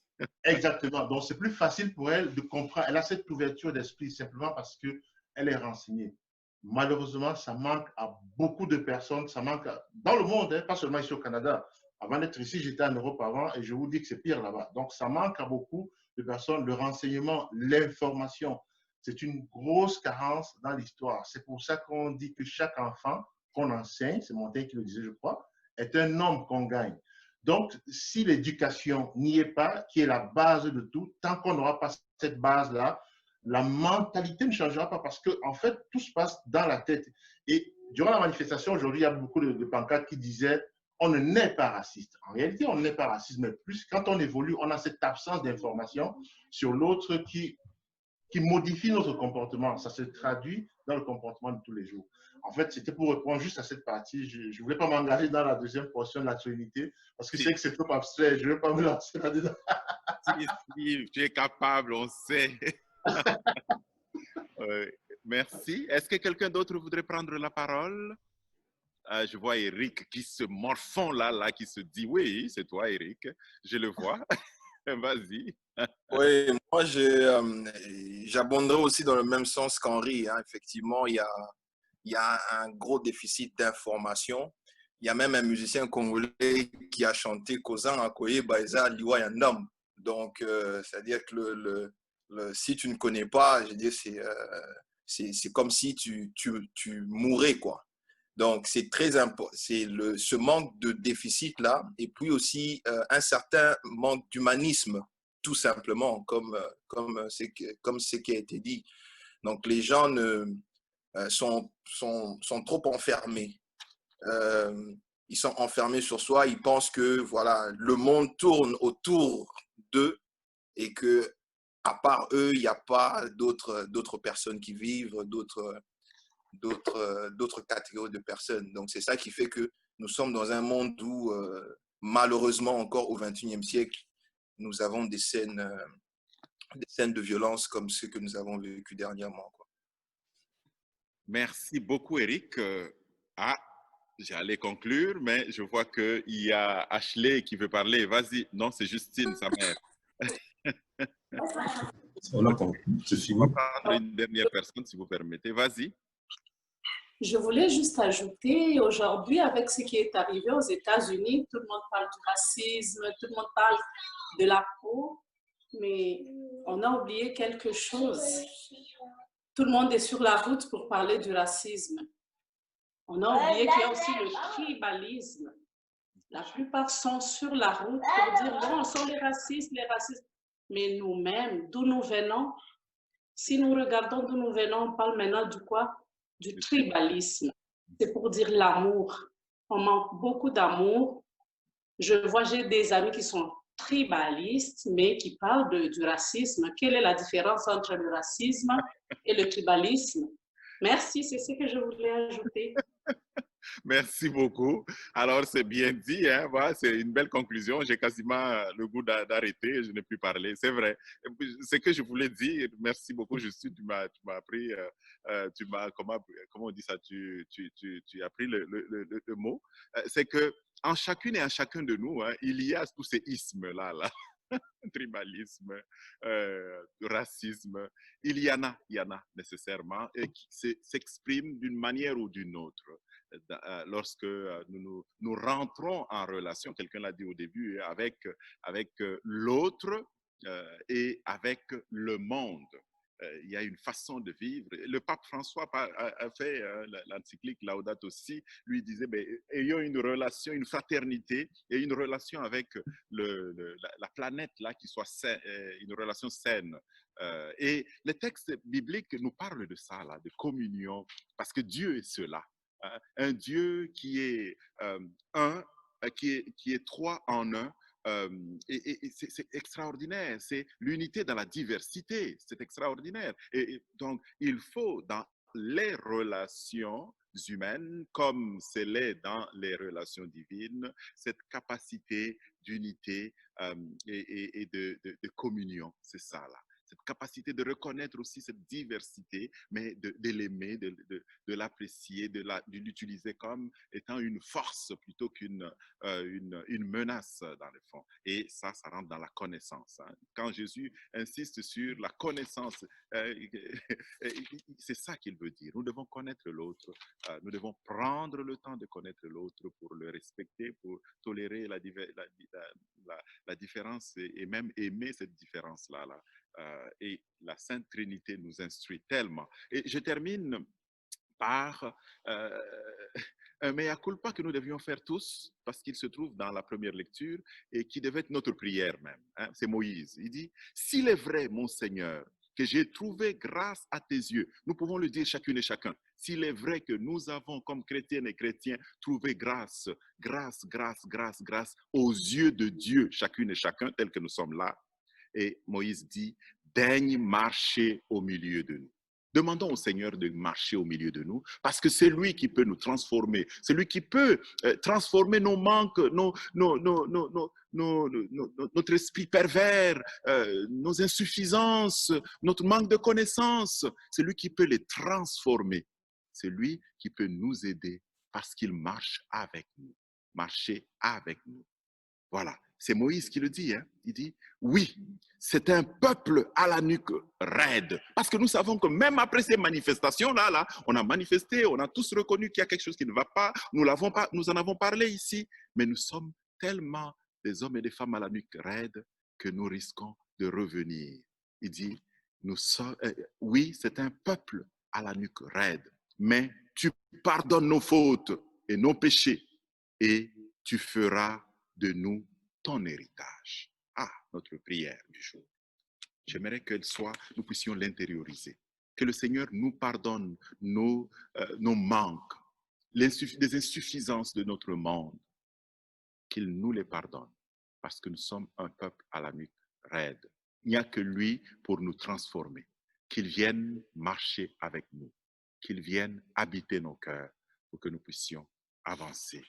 Exactement. Donc, c'est plus facile pour elle de comprendre. Elle a cette ouverture d'esprit simplement parce qu'elle est renseignée. Malheureusement, ça manque à beaucoup de personnes. Ça manque dans le monde, hein, pas seulement ici au Canada. Avant d'être ici, j'étais en Europe avant et je vous dis que c'est pire là-bas. Donc, ça manque à beaucoup de personnes. Le renseignement, l'information, c'est une grosse carence dans l'histoire. C'est pour ça qu'on dit que chaque enfant qu'on enseigne, c'est Montaigne qui le disait, je crois, est un homme qu'on gagne. Donc, si l'éducation n'y est pas, qui est la base de tout, tant qu'on n'aura pas cette base-là, la mentalité ne changera pas parce qu'en fait, tout se passe dans la tête. Et durant la manifestation, aujourd'hui, il y a beaucoup de pancartes qui disaient on ne naît pas raciste. En réalité, on ne naît pas raciste, mais plus quand on évolue, on a cette absence d'information sur l'autre qui modifie notre comportement. Ça se traduit dans le comportement de tous les jours. En fait, c'était pour répondre juste à cette partie. Je ne voulais pas m'engager dans la deuxième portion de la Trinité parce que c'est que c'est trop abstrait. Je ne vais pas me lancer là-dedans. Si, tu es capable, on sait. Merci. Est-ce que quelqu'un d'autre voudrait prendre la parole? Je vois Eric qui se morfond là, qui se dit oui, c'est toi, Eric. Je le vois. Vas-y. Oui, moi, j'abonderai aussi dans le même sens qu'Henri. Hein. Effectivement, il y a un gros déficit d'information. Il y a même un musicien congolais qui a chanté Kozan Akoye Baeza Liwa Yandam. Donc, c'est-à-dire que si tu ne connais pas, je veux dire, c'est comme si tu mourais, quoi. Donc, c'est très important. C'est ce manque de déficit-là, et puis aussi un certain manque d'humanisme, tout simplement, comme ce qui a été dit. Donc, les gens sont trop enfermés. Ils sont enfermés sur soi. Ils pensent que voilà, le monde tourne autour d'eux et que à part eux, il n'y a pas d'autres personnes qui vivent, d'autres catégories de personnes. Donc, c'est ça qui fait que nous sommes dans un monde où, malheureusement, encore au XXIe siècle, nous avons des scènes de violence comme ceux que nous avons vécu dernièrement, quoi. Merci beaucoup, Eric. J'allais conclure, mais je vois qu'il y a Ashley qui veut parler. Vas-y. Non, c'est Justine, sa mère. On a conclu, c'est fini. On va prendre une dernière personne, si vous permettez. Vas-y. Je voulais juste ajouter, aujourd'hui, avec ce qui est arrivé aux États-Unis, tout le monde parle du racisme, tout le monde parle de la peau, mais on a oublié quelque chose. Tout le monde est sur la route pour parler du racisme. On a oublié qu'il y a aussi le tribalisme. La plupart sont sur la route pour dire, bon, ce sont les racistes. Mais nous-mêmes, d'où nous venons, si nous regardons d'où nous venons, on parle maintenant du quoi? Du tribalisme. C'est pour dire l'amour. On manque beaucoup d'amour. J'ai des amis qui sont tribalistes, mais qui parlent du racisme. Quelle est la différence entre le racisme et le tribalisme? Merci, c'est ce que je voulais ajouter. Merci beaucoup. Alors, c'est bien dit, hein? Voilà, c'est une belle conclusion. J'ai quasiment le goût d'arrêter, je n'ai plus parlé. C'est vrai. Ce que je voulais dire, merci beaucoup, Justine, tu m'as appris, comment on dit ça, tu as pris le mot. C'est que en chacune et en chacun de nous, hein, il y a tous ces ismes-là, tribalisme, racisme, il y en a nécessairement, et qui s'expriment d'une manière ou d'une autre. Lorsque nous rentrons en relation, quelqu'un l'a dit au début, avec l'autre et avec le monde. Il y a une façon de vivre. Le pape François a fait l'encyclique Laudato Si, lui disait, ayons une relation, une fraternité et une relation avec la planète là, qui soit une relation saine. Et les textes bibliques nous parlent de ça, là, de communion, parce que Dieu est cela. Un Dieu qui est un, qui est trois en un. Et c'est extraordinaire, c'est l'unité dans la diversité, c'est extraordinaire. Et donc, il faut dans les relations humaines, comme c'est l'est dans les relations divines, cette capacité d'unité et de communion, c'est ça là. Cette capacité de reconnaître aussi cette diversité, mais de l'aimer, de l'apprécier, de l'utiliser comme étant une force plutôt qu'une une menace dans le fond. Et ça rentre dans la connaissance. Hein. Quand Jésus insiste sur la connaissance, c'est ça qu'il veut dire. Nous devons connaître l'autre. Nous devons prendre le temps de connaître l'autre pour le respecter, pour tolérer la différence et même aimer cette différence-là. Et la Sainte Trinité nous instruit tellement. Et je termine par un mea culpa que nous devions faire tous, parce qu'il se trouve dans la première lecture et qui devait être notre prière même. Hein? C'est Moïse. Il dit, s'il est vrai, mon Seigneur, que j'ai trouvé grâce à tes yeux, nous pouvons le dire chacune et chacun, s'il est vrai que nous avons, comme chrétiennes et chrétiens, trouvé grâce aux yeux de Dieu, chacune et chacun, tel que nous sommes là. Et Moïse dit, daigne marcher au milieu de nous. Demandons au Seigneur de marcher au milieu de nous, parce que c'est lui qui peut nous transformer, c'est lui qui peut transformer nos manques, notre esprit pervers, nos insuffisances, notre manque de connaissances. C'est lui qui peut les transformer. C'est lui qui peut nous aider parce qu'il marche avec nous. Marcher avec nous. Voilà, c'est Moïse qui le dit. Hein? Il dit, oui, c'est un peuple à la nuque raide. Parce que nous savons que même après ces manifestations-là, on a manifesté, on a tous reconnu qu'il y a quelque chose qui ne va pas. Nous en avons parlé ici, mais nous sommes tellement des hommes et des femmes à la nuque raide que nous risquons de revenir. Il dit, oui, c'est un peuple à la nuque raide, mais tu pardonnes nos fautes et nos péchés et tu feras de nous ton héritage. Ah, notre prière du jour. J'aimerais nous puissions l'intérioriser. Que le Seigneur nous pardonne nos manques, les insuffisances de notre monde. Qu'il nous les pardonne. Parce que nous sommes un peuple à la nuque raide. Il n'y a que lui pour nous transformer. Qu'il vienne marcher avec nous. Qu'il vienne habiter nos cœurs pour que nous puissions avancer.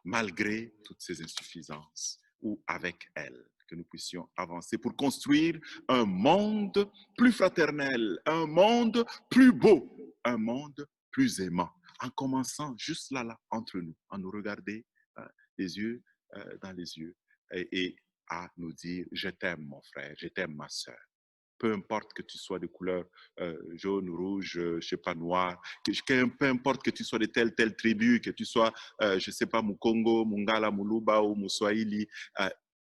Malgré toutes ces insuffisances, ou avec elles, que nous puissions avancer pour construire un monde plus fraternel, un monde plus beau, un monde plus aimant, en commençant juste là, entre nous, à nous regarder les yeux dans les yeux et à nous dire, je t'aime mon frère, je t'aime ma sœur. peu importe que tu sois de couleur jaune, rouge, je ne sais pas, noir, peu importe que tu sois de telle tribu, que tu sois, je ne sais pas, Mukongo, Mungala, Muluba ou Muswahili,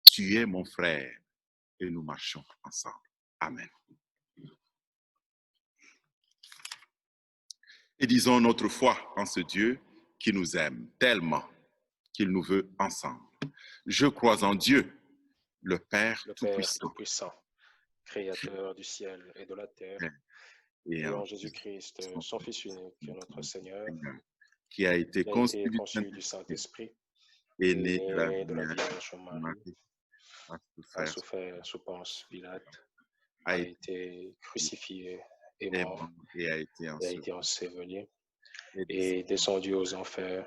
tu es mon frère et nous marchons ensemble. Amen. Et disons notre foi en ce Dieu qui nous aime tellement qu'il nous veut ensemble. Je crois en Dieu, le Père Tout-Puissant, Créateur du ciel et de la terre, et en Jésus-Christ, son Fils unique, notre Seigneur, qui a été conçu du Saint-Esprit, et né de la Vierge Marie, a souffert sous Ponce Pilate, a été crucifié et mort, et a été enseveli, et descendu aux enfers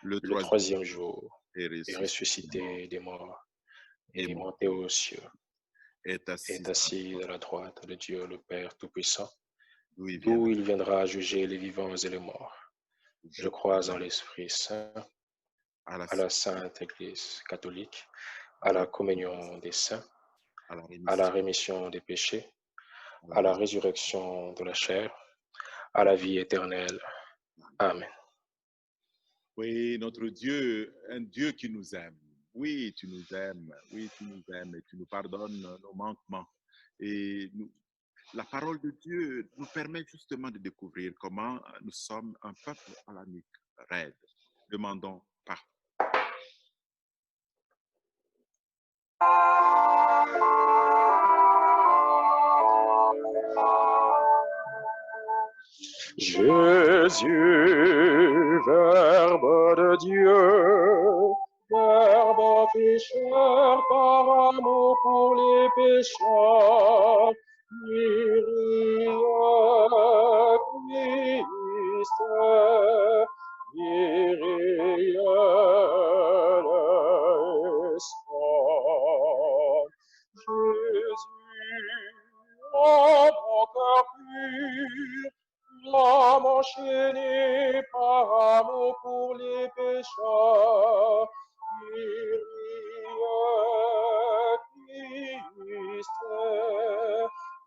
le troisième jour, et ressuscité des morts, et monté aux cieux, est assis à la droite de Dieu le Père Tout-Puissant, d'où il viendra juger les vivants et les morts. Je crois en l'Esprit Saint, à la Sainte Église catholique, à la communion des saints, à la rémission des péchés, à la résurrection de la chair, à la vie éternelle. Amen. Oui, notre Dieu, un Dieu qui nous aime. Oui, tu nous aimes. Oui, tu nous aimes et tu nous pardonnes nos manquements. Et la parole de Dieu nous permet justement de découvrir comment nous sommes un peuple à la nuque raide. Demandons pardon. Jésus, Verbe de Dieu, Verbe pécheur par amour pour les pécheurs, Kyrie, Christ, Kyrie, Jésus, mon cœur pur, l'âme enchaînée par amour pour les pécheurs, Kyrie, Christ,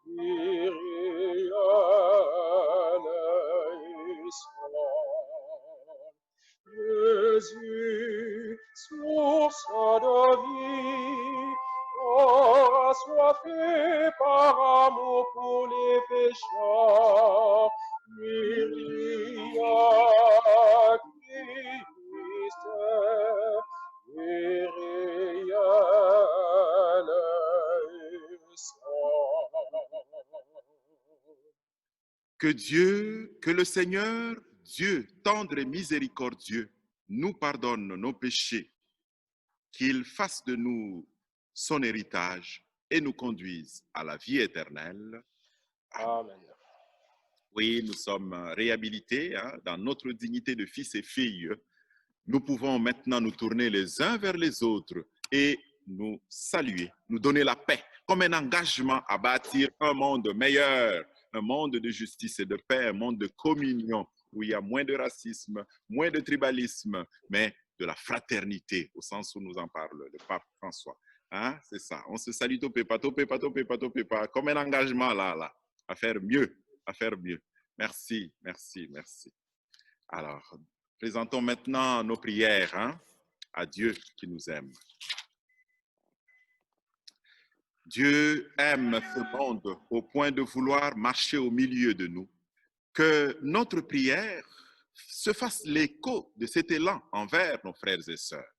Kyrie, Jésus, source de vie, assoiffé par amour pour les pécheurs, Kyrie, Christ, Kyrie, Que Dieu, que le Seigneur, Dieu tendre et miséricordieux, nous pardonne nos péchés, qu'il fasse de nous son héritage et nous conduise à la vie éternelle. Amen. Oui, nous sommes réhabilités dans notre dignité de fils et filles. Nous pouvons maintenant nous tourner les uns vers les autres et nous saluer, nous donner la paix, comme un engagement à bâtir un monde meilleur, un monde de justice et de paix, un monde de communion, où il y a moins de racisme, moins de tribalisme, mais de la fraternité, au sens où nous en parle le pape François. Hein? C'est ça, on se salue au pépa, comme un engagement là, à faire mieux, à faire mieux. Merci, merci, merci. Alors, présentons maintenant nos prières à Dieu qui nous aime. Dieu aime ce monde au point de vouloir marcher au milieu de nous. Que notre prière se fasse l'écho de cet élan envers nos frères et sœurs.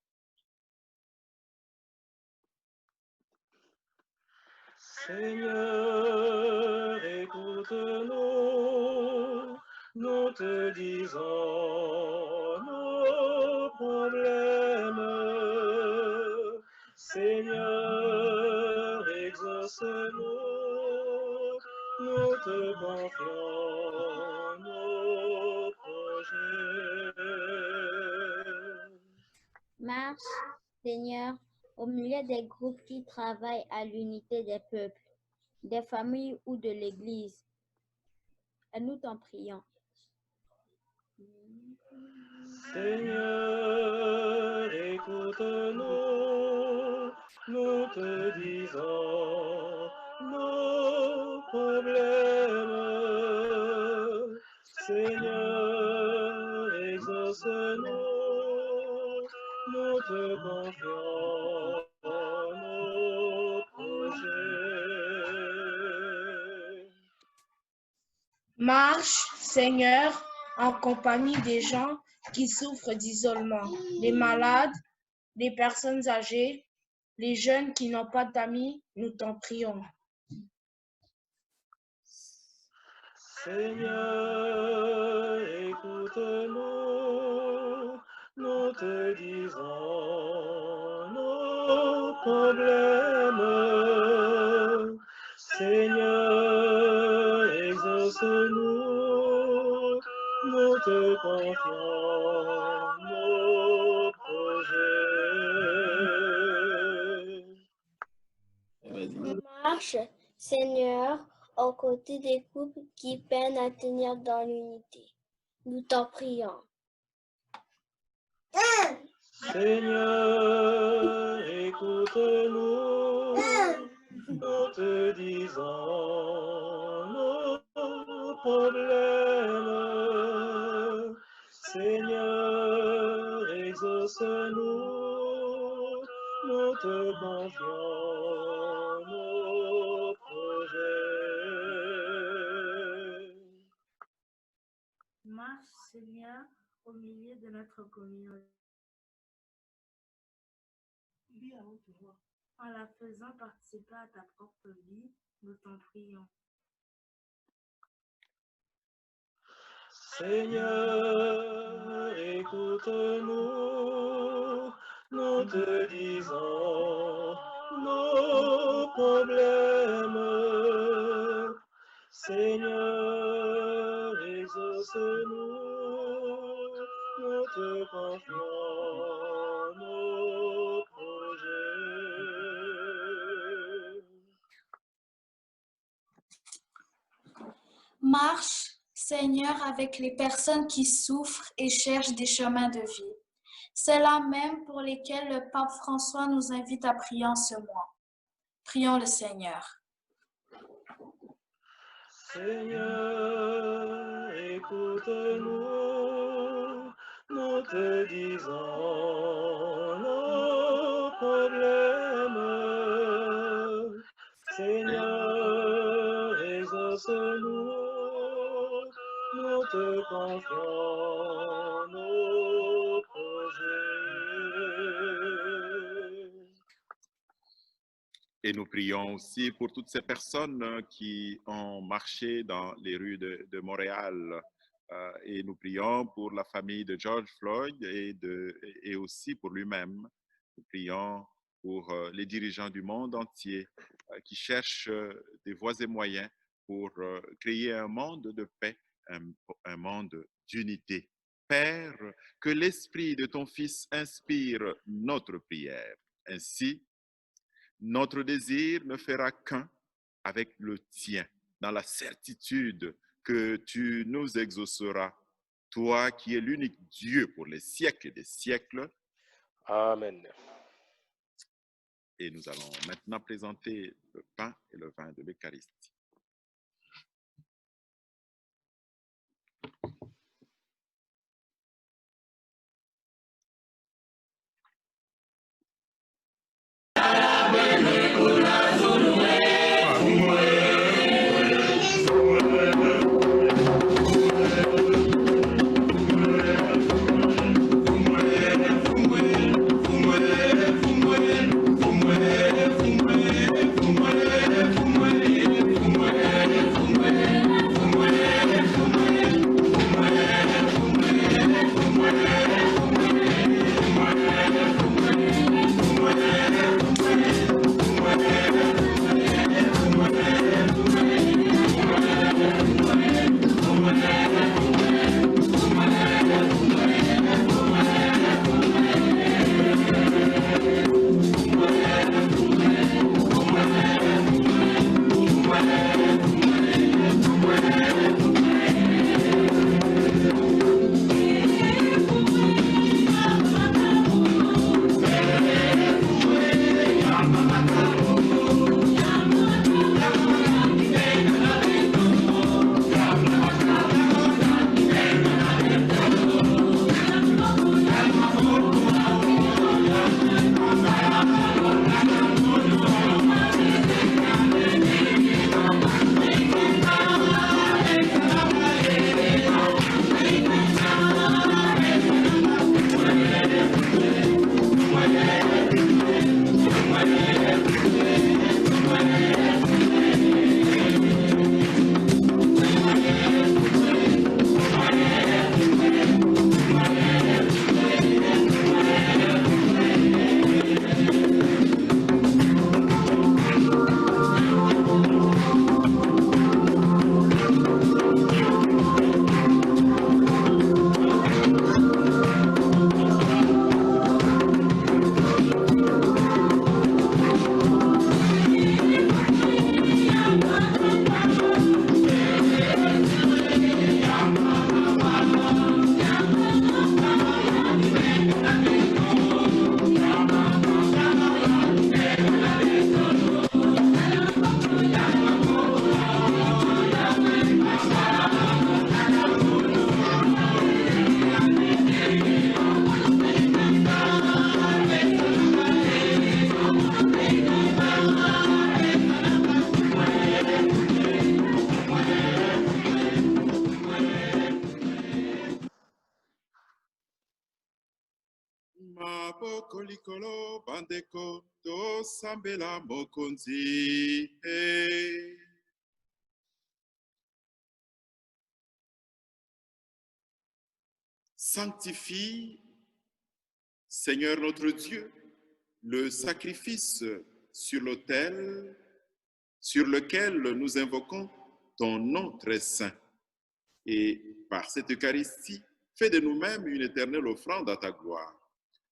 Seigneur, écoute-nous, nous te disons nos problèmes. Seigneur, exauce-nous, nous te confions nos projets. Marche, Seigneur, au milieu des groupes qui travaillent à l'unité des peuples, des familles ou de l'Église. Et nous t'en prions. Seigneur, écoute-nous, nous te disons nos te confions nos projets. Marche, Seigneur, en compagnie des gens qui souffrent d'isolement, les malades, les personnes âgées, les jeunes qui n'ont pas d'amis, nous t'en prions. Seigneur, écoute-nous, nous te disons nos problèmes. Seigneur, exauce-nous, nous te confions nos projets. Marche, Seigneur, aux côtés des couples qui peinent à tenir dans l'unité. Nous t'en prions. Seigneur, écoute-nous, nous te disons nos problèmes. Seigneur, exauce-nous, nous te confions nos projets. Marche, Seigneur, au milieu de notre communauté. En la faisant participer à ta propre vie, nous t'en prions. Seigneur, écoute-nous, nous te disons nos problèmes. Seigneur, exauce-nous, nous te confions nos projets. Marche, Seigneur, avec les personnes qui souffrent et cherchent des chemins de vie. C'est là même pour lesquels le pape François nous invite à prier en ce mois. Prions le Seigneur. Seigneur, écoute-nous, nous te disons nos problèmes. Seigneur, exauce-nous, nous te confions nos projets. Et nous prions aussi pour toutes ces personnes qui ont marché dans les rues de Montréal. Et nous prions pour la famille de George Floyd et aussi pour lui-même. Nous prions pour les dirigeants du monde entier qui cherchent des voies et moyens pour créer un monde de paix, un monde d'unité. Père, que l'esprit de ton Fils inspire notre prière. Ainsi, notre désir ne fera qu'un avec le tien, dans la certitude que tu nous exauceras, toi qui es l'unique Dieu pour les siècles des siècles. Amen. Et nous allons maintenant présenter le pain et le vin de l'Eucharistie. Fumwe, Maboko likolo bandeko tosambela mokonzi. Sanctifie, Seigneur notre Dieu, le sacrifice sur l'autel sur lequel nous invoquons ton nom très saint. Et par cette Eucharistie, fais de nous-mêmes une éternelle offrande à ta gloire.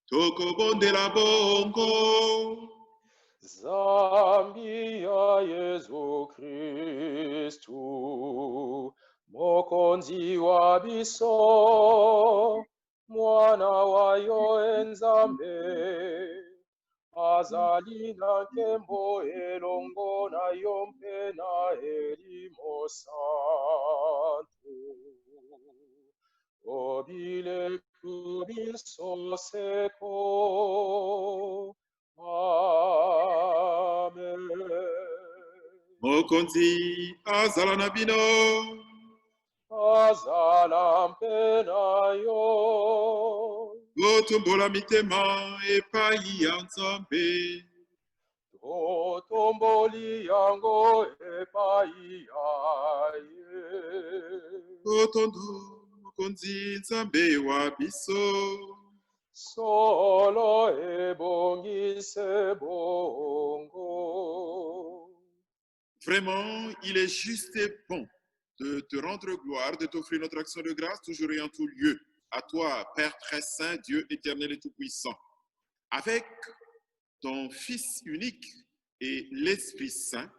Tokobonde la bongo. Zambi ya Yesu Kristu, mokonzi wa biso, mwana wa yo enzambe, azali na nkembo elongo na yo mpe na elimo santu. Obile kubiso seko. Amen. Mokonzi azala na bino. Azala mpe na yo. Totombola mitema epai ya Nzambe. Totomboli yango epai ya ye. Totondo mokonzi Nzambe wa biso. Solo ebongise bongo. Vraiment, il est juste et bon de te rendre gloire, de t'offrir notre action de grâce toujours et en tout lieu. À toi, Père très saint, Dieu éternel et tout-puissant, avec ton Fils unique et l'Esprit Saint,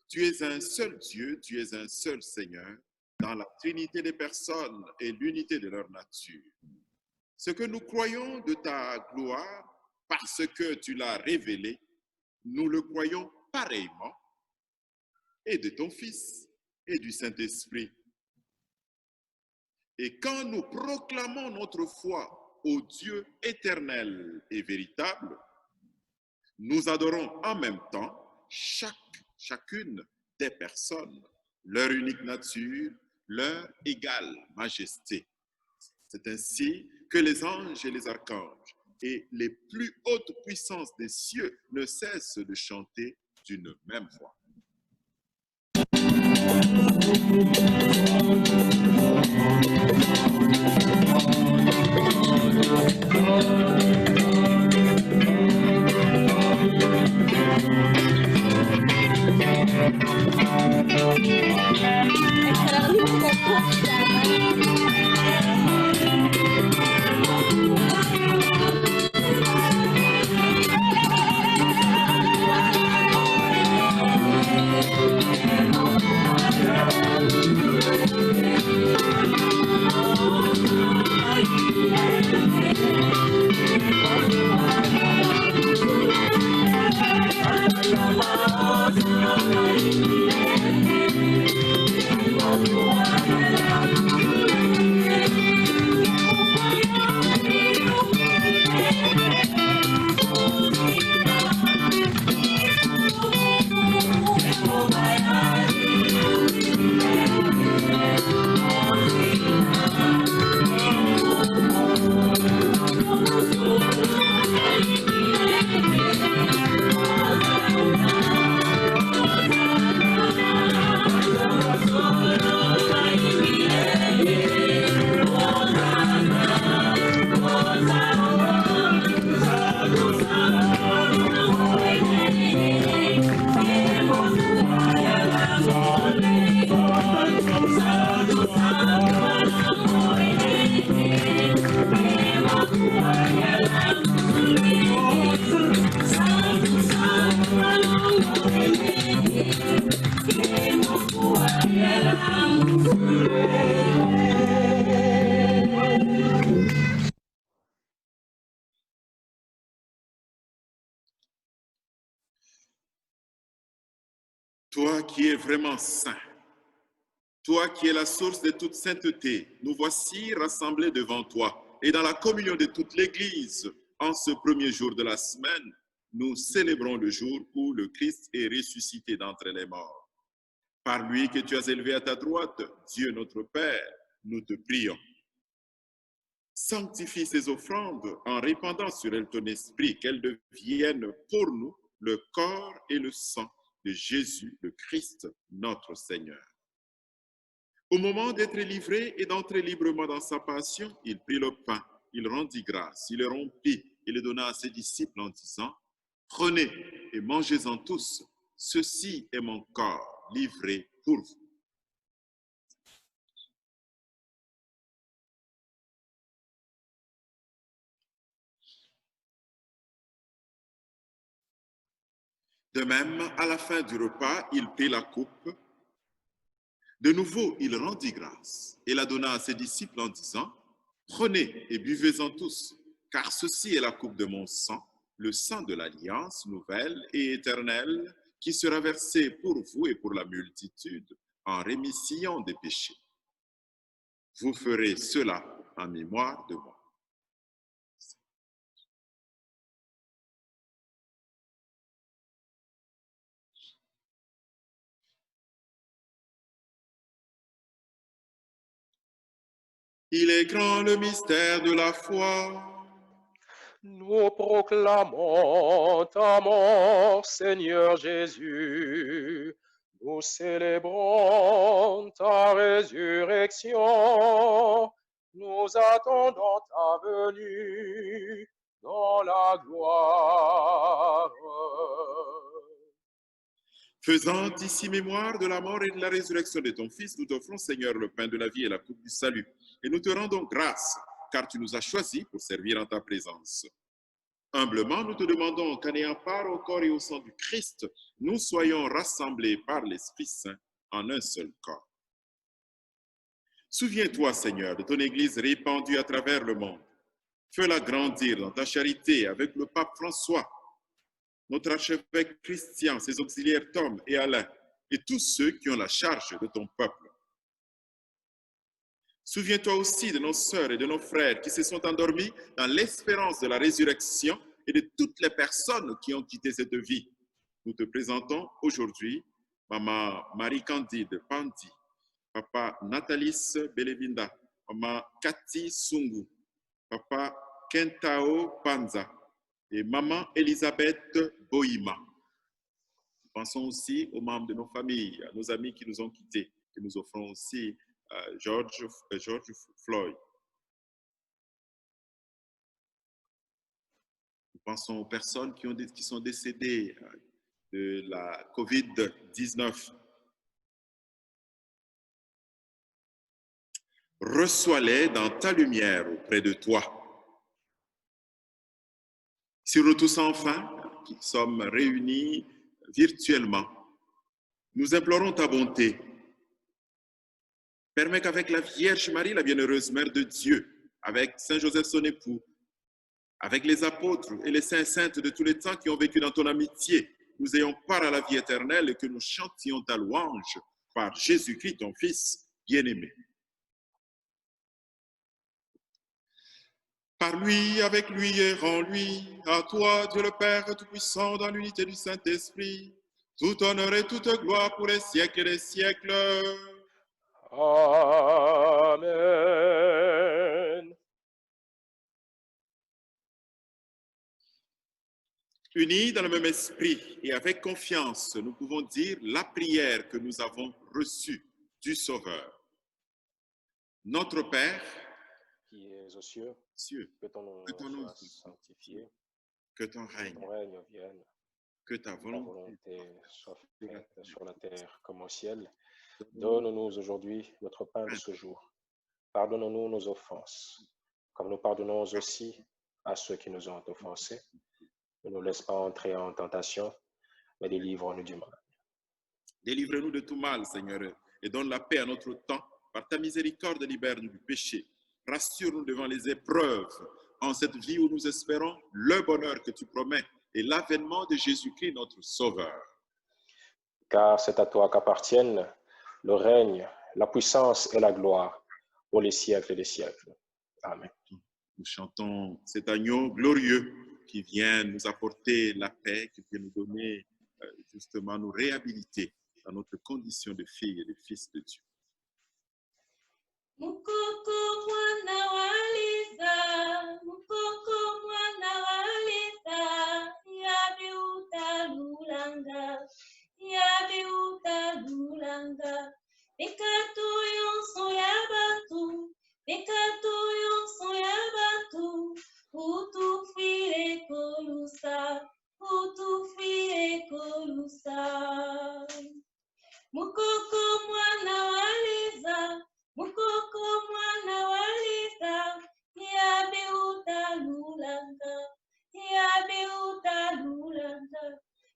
tu es un seul Dieu, tu es un seul Seigneur, dans la trinité des personnes et l'unité de leur nature. Ce que nous croyons de ta gloire, parce que tu l'as révélé, nous le croyons pareillement, et de ton Fils et du Saint-Esprit. Et quand nous proclamons notre foi au Dieu éternel et véritable, nous adorons en même temps chacune des personnes, leur unique nature, leur égale majesté. C'est ainsi que les anges et les archanges et les plus hautes puissances des cieux ne cessent de chanter d'une même voix. Toi qui es vraiment saint, toi qui es la source de toute sainteté, nous voici rassemblés devant toi. Et dans la communion de toute l'Église, en ce premier jour de la semaine, nous célébrons le jour où le Christ est ressuscité d'entre les morts. Par lui que tu as élevé à ta droite, Dieu notre Père, nous te prions. Sanctifie ces offrandes en répandant sur elles ton esprit, qu'elles deviennent pour nous le corps et le sang de Jésus, le Christ, notre Seigneur. Au moment d'être livré et d'entrer librement dans sa passion, il prit le pain, il rendit grâce, il le rompit et le donna à ses disciples en disant, « Prenez et mangez-en tous, ceci est mon corps livré pour vous. » De même, à la fin du repas, il prit la coupe. De nouveau, il rendit grâce et la donna à ses disciples en disant, « Prenez et buvez-en tous, car ceci est la coupe de mon sang, le sang de l'alliance nouvelle et éternelle, qui sera versé pour vous et pour la multitude en rémission des péchés. Vous ferez cela en mémoire de moi. » Il est grand le mystère de la foi. Nous proclamons ta mort, Seigneur Jésus. Nous célébrons ta résurrection. Nous attendons ta venue dans la gloire. Faisant ici mémoire de la mort et de la résurrection de ton Fils, nous t'offrons, Seigneur, le pain de la vie et la coupe du salut. Et nous te rendons grâce, car tu nous as choisis pour servir en ta présence. Humblement, nous te demandons qu'en ayant part au corps et au sang du Christ, nous soyons rassemblés par l'Esprit Saint en un seul corps. Souviens-toi, Seigneur, de ton Église répandue à travers le monde. Fais-la grandir dans ta charité avec le pape François, notre archevêque Christian, ses auxiliaires Tom et Alain, et tous ceux qui ont la charge de ton peuple. Souviens-toi aussi de nos sœurs et de nos frères qui se sont endormis dans l'espérance de la résurrection et de toutes les personnes qui ont quitté cette vie. Nous te présentons aujourd'hui Maman Marie-Candide Pandi, Papa Nathalis Belevinda, Maman Cathy Sungu, Papa Kentao Panza et Maman Elisabeth Boïma. Nous pensons aussi aux membres de nos familles, à nos amis qui nous ont quittés, et nous offrons aussi George Floyd. Nous pensons aux personnes qui sont décédées de la COVID-19. Reçois-les dans ta lumière auprès de toi. Sur nous tous enfin, qui sommes réunis virtuellement, nous implorons ta bonté. Permets qu'avec la Vierge Marie, la bienheureuse Mère de Dieu, avec Saint Joseph son époux, avec les apôtres et les saints saintes de tous les temps qui ont vécu dans ton amitié, nous ayons part à la vie éternelle et que nous chantions ta louange par Jésus-Christ, ton Fils bien-aimé. Par lui, avec lui et en lui, à toi, Dieu le Père Tout-Puissant, dans l'unité du Saint-Esprit, tout honneur et toute gloire pour les siècles et les siècles. Amen. Unis dans le même esprit et avec confiance, nous pouvons dire la prière que nous avons reçue du Sauveur. Notre Père, qui es aux cieux, que ton nom soit sanctifié, que ton règne vienne, que ta volonté soit faite sur la terre comme au ciel. Donne-nous aujourd'hui notre pain de ce jour. Pardonne-nous nos offenses, comme nous pardonnons aussi à ceux qui nous ont offensés. Ne nous laisse pas entrer en tentation, mais délivre-nous du mal. Délivre-nous de tout mal, Seigneur, et donne la paix à notre temps. Par ta miséricorde, libère-nous du péché. Rassure-nous devant les épreuves, en cette vie où nous espérons le bonheur que tu promets et l'avènement de Jésus-Christ, notre Sauveur. Car c'est à toi qu'appartiennent le règne, la puissance et la gloire pour les siècles des siècles. Amen. Nous chantons cet agneau glorieux qui vient nous apporter la paix, qui vient nous donner, justement, nous réhabiliter dans notre condition de filles et de fils de Dieu. Mukoko mwana wa Liza Bekatu yonso ya batu, bekatu yonso ya batu, utufuire kolusa, utufuire kolusa. Mukoko mwana waliza, mukoko mwana waliza, yabe utalulanga, yabe utalulanga.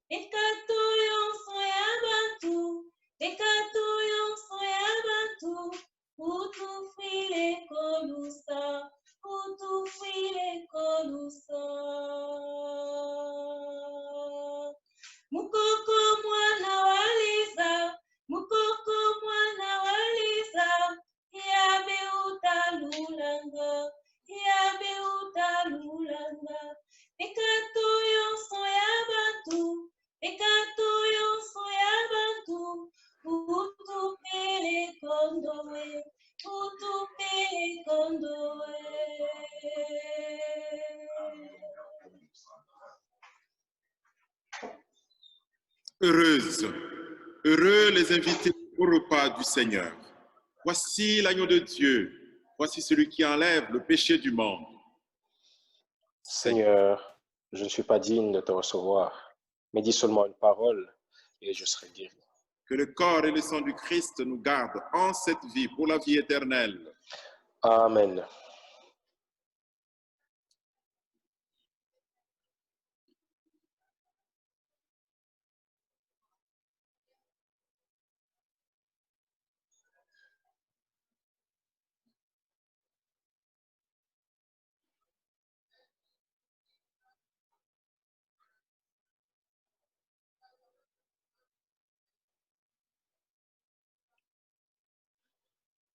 Bekatu yonso ya batu, bekatu yonso ya batu, utufuire kolusa, utufuire kolusa. Mukoko mwana waliza, mukoko mwana waliza, yabe utalulanga, yabe utalulanga. Bekatu yonso ya batu, bekatu yonso ya batu, utupele kondowe, utupele kondowe. Heureuses, heureux les invités au repas du Seigneur. Voici l'agneau de Dieu, voici celui qui enlève le péché du monde. Seigneur, je ne suis pas digne de te recevoir, mais dis seulement une parole et je serai guéri. Que le corps et le sang du Christ nous gardent en cette vie pour la vie éternelle. Amen.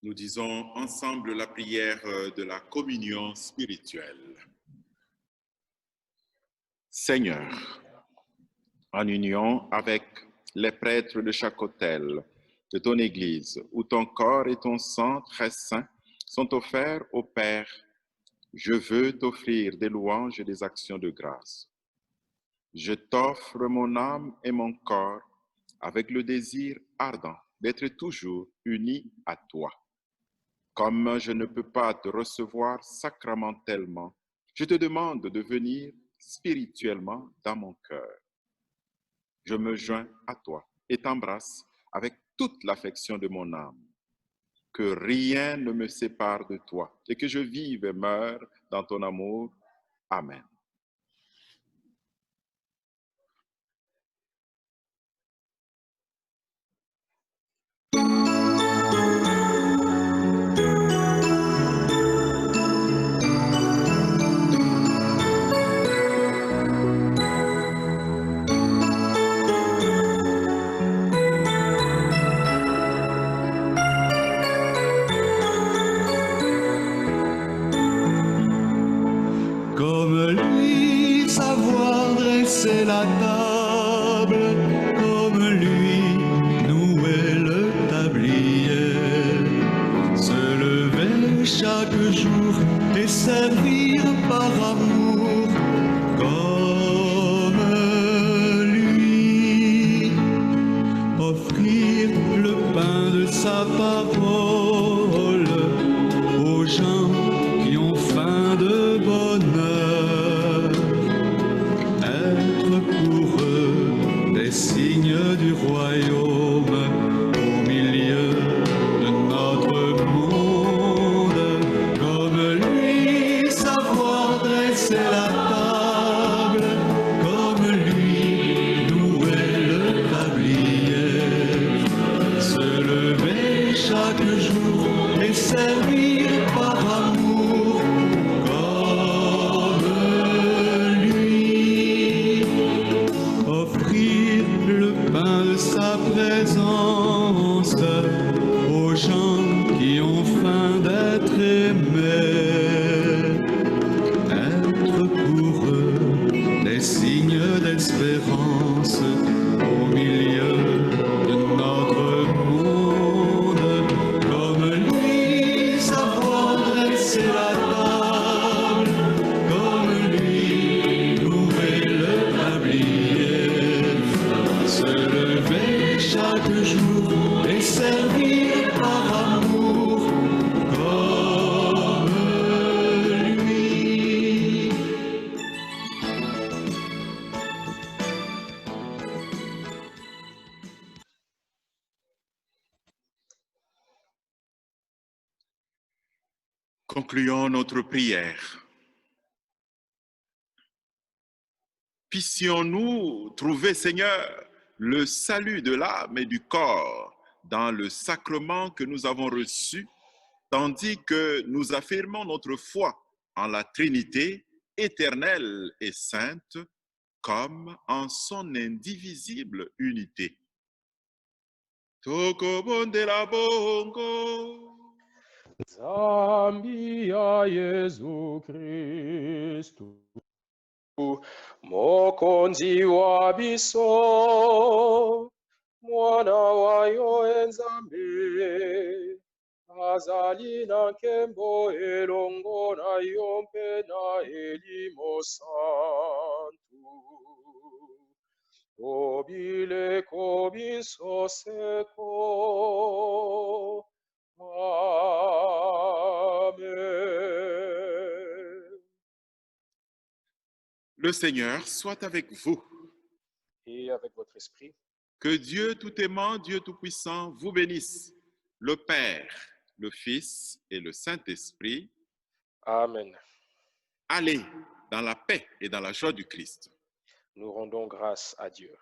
Nous disons ensemble la prière de la communion spirituelle. Seigneur, en union avec les prêtres de chaque autel de ton Église, où ton corps et ton sang très saints sont offerts au Père, je veux t'offrir des louanges et des actions de grâce. Je t'offre mon âme et mon corps avec le désir ardent d'être toujours unis à toi. Comme je ne peux pas te recevoir sacramentellement, je te demande de venir spirituellement dans mon cœur. Je me joins à toi et t'embrasse avec toute l'affection de mon âme. Que rien ne me sépare de toi et que je vive et meure dans ton amour. Amen. dresser la table, comme lui nouer le tablier, se lever chaque jour et servir par amour, comme lui, offrir le pain de sa parole aux gens qui ont faim de bonheur, être pour eux des signes du royaume au milieu de notre monde, comme lui savoir dresser la table, Concluons notre prière. Puissions-nous trouver, Seigneur, le salut de l'âme et du corps dans le sacrement que nous avons reçu, tandis que nous affirmons notre foi en la Trinité éternelle et sainte, comme en son indivisible unité. Tokobondela bongo. Zambi ya Yesu Kristu, mokonzi wa biso, mwana wa yo enzambe, azali na nkembo elongo na yo mpe na elimo santu. Obileko biso seko. Amen. Le Seigneur soit avec vous. Et avec votre esprit. Que Dieu tout-aimant, Dieu tout-puissant vous bénisse, le Père, le Fils et le Saint-Esprit. Amen. Allez dans la paix et dans la joie du Christ. Nous rendons grâce à Dieu.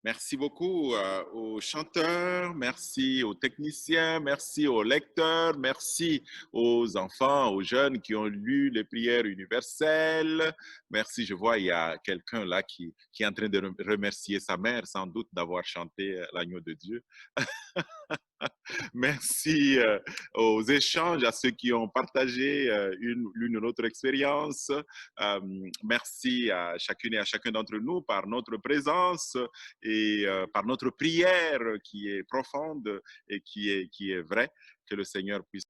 Merci beaucoup aux chanteurs, merci aux techniciens, merci aux lecteurs, merci aux enfants, aux jeunes qui ont lu les prières universelles. Merci, je vois, il y a quelqu'un là qui est en train de remercier sa mère, sans doute, d'avoir chanté l'agneau de Dieu. Merci aux échanges, à ceux qui ont partagé l'une ou l'autre expérience. Merci à chacune et à chacun d'entre nous par notre présence et par notre prière qui est profonde et qui est vraie. Que le Seigneur puisse